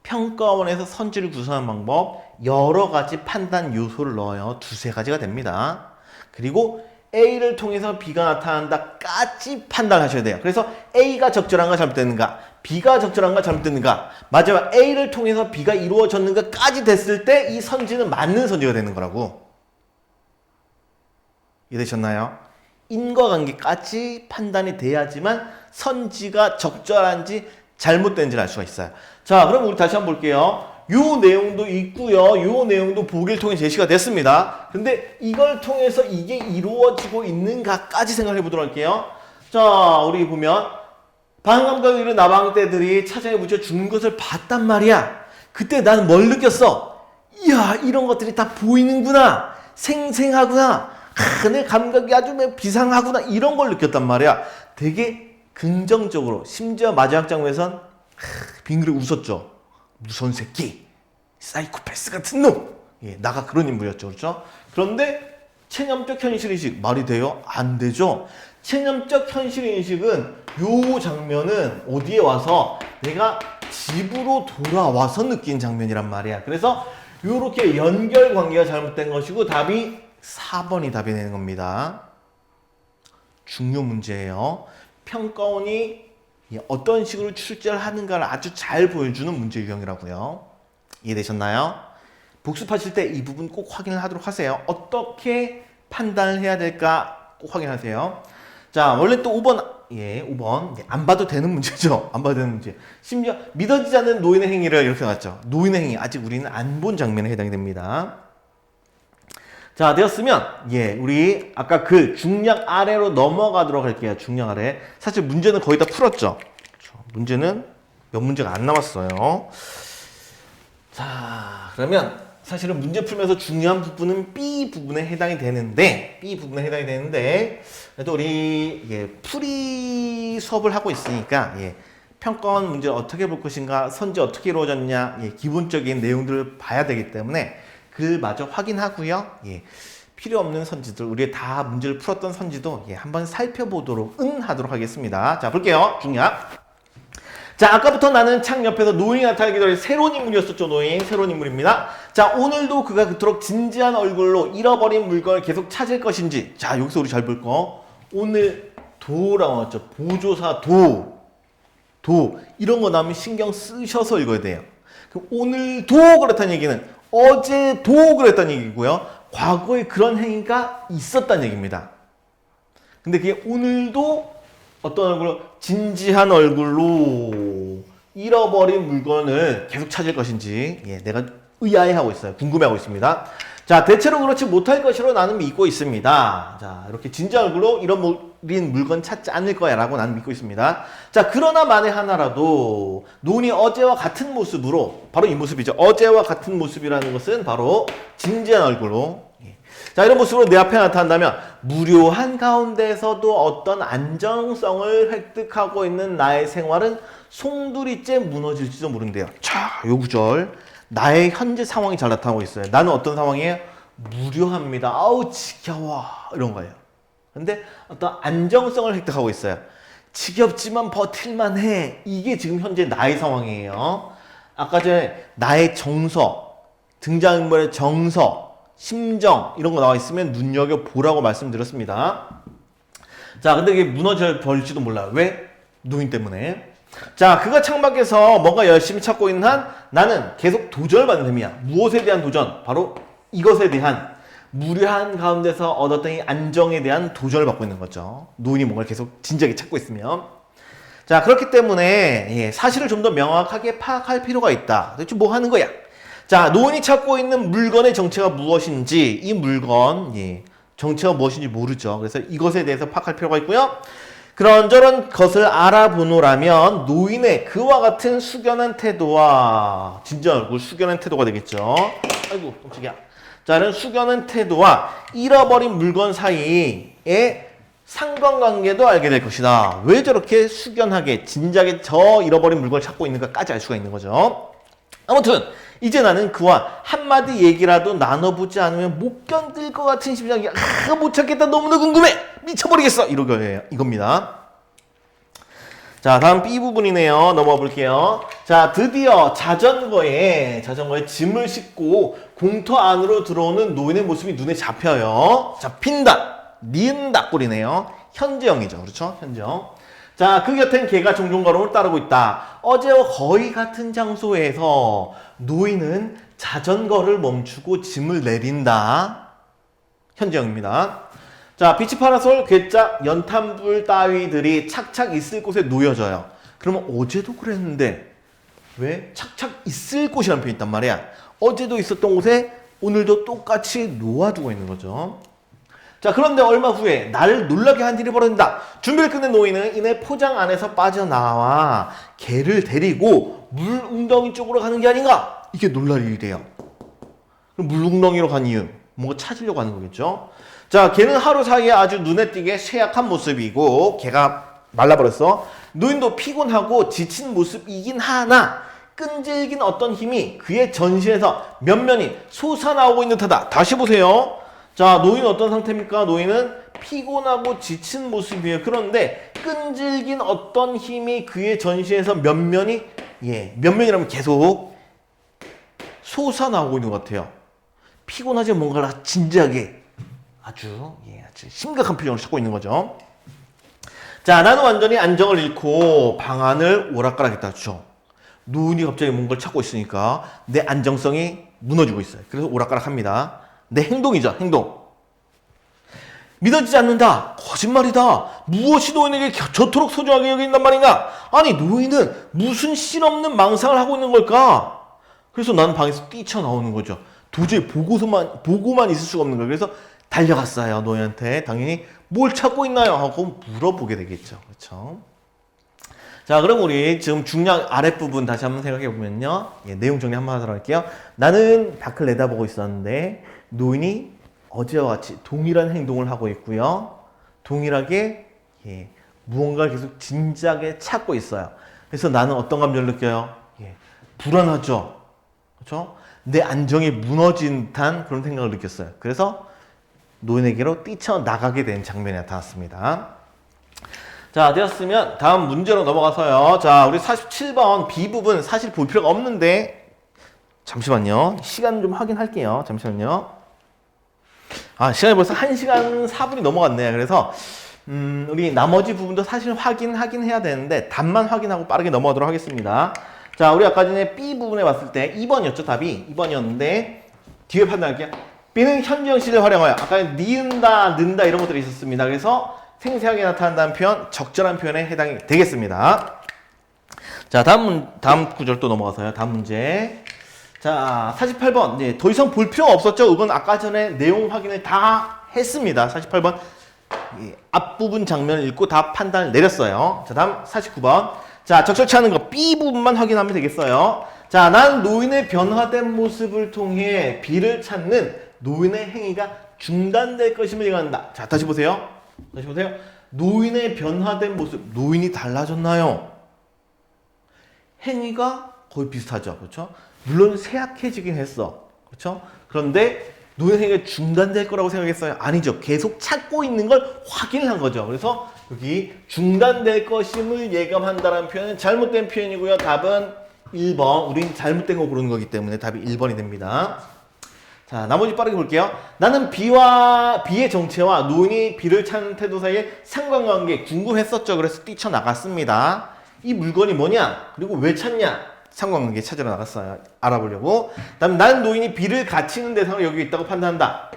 평가원에서 선지를 구성하는 방법 여러 가지 판단 요소를 넣어요. 두세 가지가 됩니다. 그리고 A를 통해서 B가 나타난다까지 판단하셔야 돼요. 그래서 A가 적절한가 잘못됐는가, B가 적절한가 잘못됐는가, 마지막 A를 통해서 B가 이루어졌는가까지 됐을 때 이 선지는 맞는 선지가 되는 거라고. 이해되셨나요? 인과관계까지 판단이 돼야지만 선지가 적절한지 잘못된지를 알 수가 있어요. 자, 그럼 우리 다시 한번 볼게요. 요 내용도 있고요. 요 내용도 보기를 통해 제시가 됐습니다. 근데 이걸 통해서 이게 이루어지고 있는가까지 생각해 보도록 할게요. 자, 우리 보면 방감각을 잃은 나방떼들이 차장에 붙여 죽는 것을 봤단 말이야. 그때 나는 뭘 느꼈어? 이야, 이런 것들이 다 보이는구나. 생생하구나. 내 감각이 아주 비상하구나. 이런 걸 느꼈단 말이야. 되게 긍정적으로. 심지어 마지막 장면에선 빙그레 웃었죠. 무서운 새끼, 사이코패스 같은 놈. 예, 나가 그런 인물이었죠. 그렇죠? 그런데 체념적 현실인식 말이 돼요? 안 되죠. 체념적 현실인식은 요 장면은 어디에 와서 내가 집으로 돌아와서 느낀 장면이란 말이야. 그래서 요렇게 연결관계가 잘못된 것이고 답이 4번이 답이 되는 겁니다. 중요 문제예요. 평가원이 어떤 식으로 출제를 하는가를 아주 잘 보여주는 문제 유형이라고요. 이해되셨나요? 복습하실 때 이 부분 꼭 확인을 하도록 하세요. 어떻게 판단을 해야 될까 꼭 확인하세요. 자, 원래 또 5번, 5번. 안 봐도 되는 문제죠. 안 봐도 되는 문제. 심지어 믿어지지 않는 노인의 행위를 이렇게 나왔죠. 노인의 행위. 아직 우리는 안 본 장면에 해당이 됩니다. 자, 되었으면, 우리 아까 그 중량 아래로 넘어가도록 할게요. 중량 아래. 사실 문제는 거의 다 풀었죠. 문제는 몇 문제가 안 남았어요. 자, 그러면 사실은 문제 풀면서 중요한 부분은 B 부분에 해당이 되는데, 그래도 우리 풀이 수업을 하고 있으니까, 평가원 문제를 어떻게 볼 것인가, 선지 어떻게 이루어졌냐, 기본적인 내용들을 봐야 되기 때문에 그마저 확인하고요. 필요 없는 선지들, 우리 다 문제를 풀었던 선지도 한번 살펴보도록 하도록 하겠습니다. 자, 볼게요. 중약. 자, 아까부터 나는 창 옆에서 노인이 나타나기도 해 새로운 인물이었었죠. 새로운 인물입니다. 자, 오늘도 그가 그토록 진지한 얼굴로 잃어버린 물건을 계속 찾을 것인지. 자, 여기서 우리 잘 볼 거. 오늘 도라고 나왔죠. 보조사 도. 이런 거 나오면 신경 쓰셔서 읽어야 돼요. 그럼 오늘도 그렇다는 얘기는 어제도 그랬다는 얘기고요. 과거에 그런 행위가 있었다는 얘기입니다. 근데 그게 오늘도 어떤 얼굴로 진지한 얼굴로 잃어버린 물건을 계속 찾을 것인지 내가 의아해하고 있어요. 궁금해하고 있습니다. 자, 대체로 그렇지 못할 것이로 나는 믿고 있습니다. 자, 이렇게 진지한 얼굴로 잃어버린 물건 찾지 않을 거야 라고 나는 믿고 있습니다. 자, 그러나 만에 하나라도 노인이 어제와 같은 모습으로, 바로 이 모습이죠. 어제와 같은 모습이라는 것은 바로 진지한 얼굴로, 자, 이런 모습으로 내 앞에 나타난다면 무료한 가운데서도 어떤 안정성을 획득하고 있는 나의 생활은 송두리째 무너질지도 모른대요. 자, 요 구절. 나의 현재 상황이 잘 나타나고 있어요. 나는 어떤 상황이에요? 무료합니다. 아우 지겨워. 이런 거예요. 근데 어떤 안정성을 획득하고 있어요. 지겹지만 버틸만 해. 이게 지금 현재 나의 상황이에요. 아까 전에 나의 정서, 등장인물의 정서, 심정 이런 거 나와 있으면 눈여겨보라고 말씀드렸습니다. 자, 근데 이게 무너져 버릴지도 몰라요. 왜? 노인 때문에. 자, 그가 창밖에서 뭔가 열심히 찾고 있는 한 나는 계속 도전을 받는 셈이야. 무엇에 대한 도전? 바로 이것에 대한 무료한 가운데서 얻었던 이 안정에 대한 도전을 받고 있는 거죠. 노인이 뭔가를 계속 진지하게 찾고 있으면. 자, 그렇기 때문에 사실을 좀 더 명확하게 파악할 필요가 있다. 도대체 뭐 하는 거야? 자, 노인이 찾고 있는 물건의 정체가 무엇인지, 이 물건 정체가 무엇인지 모르죠. 그래서 이것에 대해서 파악할 필요가 있고요. 그런저런 것을 알아보노라면 노인의 그와 같은 숙연한 태도와 진지한 얼굴 숙연한 태도가 되겠죠. 아이고 깜짝이야. 자, 이런 숙연한 태도와 잃어버린 물건 사이의 상관관계도 알게 될 것이다. 왜 저렇게 숙연하게 진지하게 저 잃어버린 물건을 찾고 있는가까지 알 수가 있는 거죠. 아무튼 이제 나는 그와 한마디 얘기라도 나눠보지 않으면 못 견딜 것 같은 심정이 못 찾겠다. 너무나 궁금해. 미쳐버리겠어. 이겁니다. 자, 다음 B 부분이네요. 넘어가 볼게요. 자, 드디어 자전거에 짐을 싣고 공터 안으로 들어오는 노인의 모습이 눈에 잡혀요. 잡힌다. 니은다 꼴이네요. 현재형이죠. 그렇죠? 현재형. 자, 그 곁엔 개가 종종 걸음을 따르고 있다. 어제와 거의 같은 장소에서 노인은 자전거를 멈추고 짐을 내린다. 현재형입니다. 자, 비치 파라솔, 괴짝, 연탄불 따위들이 착착 있을 곳에 놓여져요. 그러면 어제도 그랬는데 왜 착착 있을 곳이라는 표현이 있단 말이야. 어제도 있었던 곳에 오늘도 똑같이 놓아두고 있는 거죠. 자, 그런데 얼마 후에 나를 놀라게 한 일이 벌어진다. 준비를 끝낸 노인은 이내 포장 안에서 빠져나와 개를 데리고 물웅덩이 쪽으로 가는 게 아닌가? 이게 놀랄 일이래요. 그럼 물웅덩이로 간 이유, 뭔가 찾으려고 하는 거겠죠. 자, 개는 하루 사이에 아주 눈에 띄게 쇠약한 모습이고 개가 말라버렸어. 노인도 피곤하고 지친 모습이긴 하나 끈질긴 어떤 힘이 그의 전신에서 면면이 솟아나오고 있는 듯하다. 다시 보세요. 자, 노인은 어떤 상태입니까? 노인은 피곤하고 지친 모습이에요. 그런데 끈질긴 어떤 힘이 그의 전신에서 면면이라면 계속 솟아나오고 있는 것 같아요. 피곤하지 뭔가 진지하게 아주 심각한 표정을 찾고 있는 거죠. 자, 나는 완전히 안정을 잃고 방안을 오락가락했다. 노인이 갑자기 뭔가를 찾고 있으니까 내 안정성이 무너지고 있어요. 그래서 오락가락합니다. 내 행동이죠, 행동. 믿어지지 않는다. 거짓말이다. 무엇이 노인에게 저토록 소중하게 여긴단 말인가? 아니, 노인은 무슨 실없는 망상을 하고 있는 걸까? 그래서 나는 방에서 뛰쳐나오는 거죠. 도저히 보고만 있을 수가 없는 거예요. 그래서 달려갔어요. 노인한테 당연히 뭘 찾고 있나요? 하고 물어보게 되겠죠. 그렇죠? 자, 그럼 우리 지금 중량 아랫부분 다시 한번 생각해 보면요. 내용 정리 한번 하도록 할게요. 나는 밖을 내다보고 있었는데 노인이 어제와 같이 동일한 행동을 하고 있고요. 동일하게 무언가를 계속 진지하게 찾고 있어요. 그래서 나는 어떤 감정을 느껴요? 불안하죠. 그렇죠? 내 안정이 무너진 듯한 그런 생각을 느꼈어요. 그래서 노인에게로 뛰쳐나가게 된 장면이 나타났습니다. 자, 되었으면 다음 문제로 넘어가서요. 자, 우리 47번 B 부분 사실 볼 필요가 없는데 잠시만요. 시간 좀 확인할게요. 잠시만요. 시간이 벌써 1시간 4분이 넘어갔네요. 그래서 우리 나머지 부분도 사실 확인하긴 해야 되는데 답만 확인하고 빠르게 넘어가도록 하겠습니다. 자, 우리 아까 전에 B 부분에 봤을 때 2번이었죠. 답이 2번이었는데 뒤에 판단할게요. B는 현재형 시를 활용하여 아까 니은다, 는다 이런 것들이 있었습니다. 그래서 생생하게 나타난다는 표현, 적절한 표현에 해당이 되겠습니다. 자, 다음 구절 또 넘어가서요. 다음 문제. 자, 48번. 네, 더 이상 볼 필요가 없었죠? 이건 아까 전에 내용 확인을 다 했습니다. 48번. 예, 앞부분 장면을 읽고 다 판단을 내렸어요. 자, 다음 49번. 자, 적절치 않은 거 B 부분만 확인하면 되겠어요. 자, 난 노인의 변화된 모습을 통해 B를 찾는 노인의 행위가 중단될 것임을 예감한다. 자, 다시 보세요. 다시 보세요. 노인의 변화된 모습. 노인이 달라졌나요? 행위가 거의 비슷하죠. 그렇죠? 물론 쇠약해지긴 했어. 그렇죠? 그런데 노인 행위가 중단될 거라고 생각했어요? 아니죠. 계속 찾고 있는 걸 확인을 한 거죠. 그래서 여기 중단될 것임을 예감한다라는 표현은 잘못된 표현이고요. 답은 1번. 우린 잘못된 거 고르는 거기 때문에 답이 1번이 됩니다. 자, 나머지 빠르게 볼게요. 나는 B의 정체와 노인이 B를 찾는 태도 사이의 상관관계 궁금했었죠. 그래서 뛰쳐나갔습니다. 이 물건이 뭐냐? 그리고 왜 찾냐? 상관관계 찾으러 나갔어요. 알아보려고. 다음 나는 노인이 B를 갇히는 대상으로 여기 있다고 판단한다.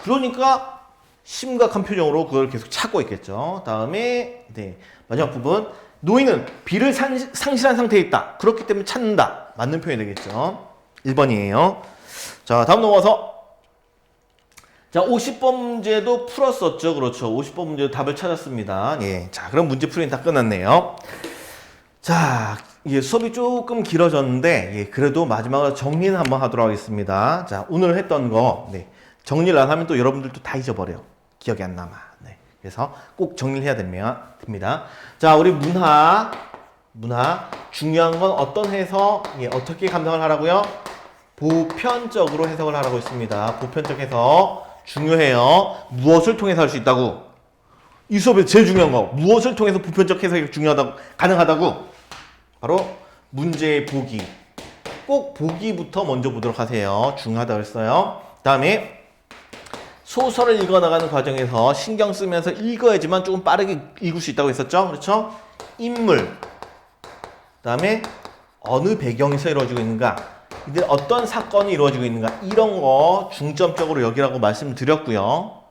그러니까 심각한 표정으로 그걸 계속 찾고 있겠죠. 다음에 네, 마지막 부분. 노인은 B를 상실한 상태에 있다. 그렇기 때문에 찾는다. 맞는 표현이 되겠죠. 1번이에요. 자, 다음 넘어가서 자, 50번 문제도 풀었었죠. 그렇죠. 50번 문제도 답을 찾았습니다. 예. 자, 그럼 문제 풀이는 다 끝났네요. 자, 예, 수업이 조금 길어졌는데, 예, 그래도 마지막으로 정리는 한번 하도록 하겠습니다. 자, 오늘 했던 거, 네, 정리를 안 하면 또 여러분들도 다 잊어버려요. 기억이 안 남아. 네, 그래서 꼭 정리를 해야 됩니다. 자, 우리 문화, 중요한 건 어떤 해석, 예, 어떻게 감상을 하라고요? 보편적으로 해석을 하라고 했습니다. 보편적 해석, 중요해요. 무엇을 통해서 할 수 있다고? 이 수업에서 제일 중요한 거, 무엇을 통해서 보편적 해석이 가능하다고? 바로 문제의 보기. 꼭 보기부터 먼저 보도록 하세요. 중요하다고 했어요. 다음에 소설을 읽어나가는 과정에서 신경 쓰면서 읽어야지만 조금 빠르게 읽을 수 있다고 했었죠. 그렇죠? 인물. 다음에 어느 배경에서 이루어지고 있는가. 이들 어떤 사건이 이루어지고 있는가. 이런 거 중점적으로 여기라고 말씀드렸고요.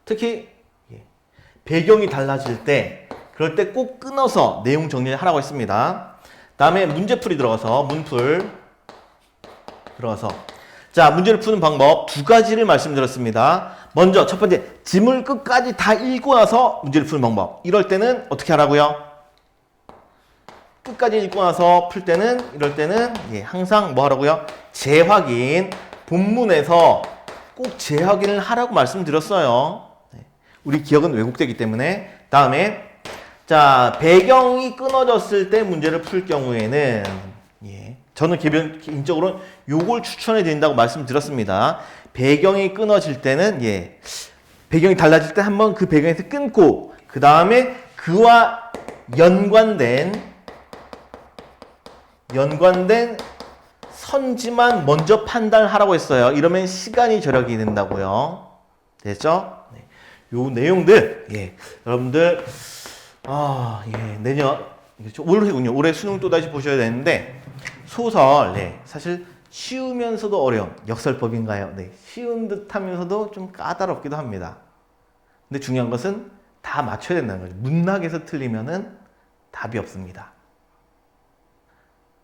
특히 배경이 달라질 때 그럴 때 꼭 끊어서 내용 정리를 하라고 했습니다. 다음에 문제풀이 들어가서 문풀 들어가서 자, 문제를 푸는 방법 두 가지를 말씀드렸습니다. 먼저 첫 번째, 지문을 끝까지 다 읽고 나서 문제를 푸는 방법. 이럴 때는 어떻게 하라고요? 끝까지 읽고 나서 풀 때는 이럴 때는 예, 항상 뭐 하라고요? 재확인. 본문에서 꼭 재확인을 하라고 말씀드렸어요. 네. 우리 기억은 왜곡되기 때문에. 다음에 자, 배경이 끊어졌을 때 문제를 풀 경우에는 예, 저는 개인적으로 요걸 추천해 드린다고 말씀드렸습니다. 배경이 끊어질 때는 예, 배경이 달라질 때 한번 그 배경에서 끊고 그 다음에 그와 연관된 선지만 먼저 판단하라고 했어요. 이러면 시간이 절약이 된다고요. 됐죠? 네. 요 내용들 예, 여러분들 예, 내년 올해군요. 올해 수능 또 다시 보셔야 되는데 소설 네, 사실 쉬우면서도 어려운 역설법인가요? 네, 쉬운 듯하면서도 좀 까다롭기도 합니다. 근데 중요한 것은 다 맞춰야 된다는 거죠. 문학에서 틀리면은 답이 없습니다.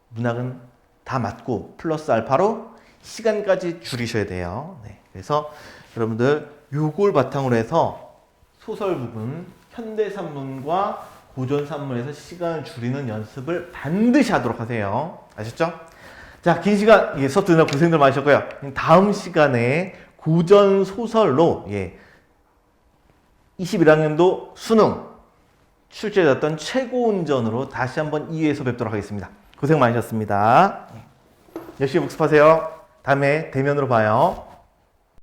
문학은 다 맞고 플러스 알파로 시간까지 줄이셔야 돼요. 네, 그래서 여러분들 요걸 바탕으로 해서 소설 부분 현대산문과 고전산문에서 시간을 줄이는 연습을 반드시 하도록 하세요. 아셨죠? 자, 긴 시간 수업 듣느라 고생들 많으셨고요. 다음 시간에 고전소설로 21학년도 수능 출제됐던 최고운전으로 다시 한번 2회에서 뵙도록 하겠습니다. 고생 많으셨습니다. 열심히 복습하세요. 다음에 대면으로 봐요.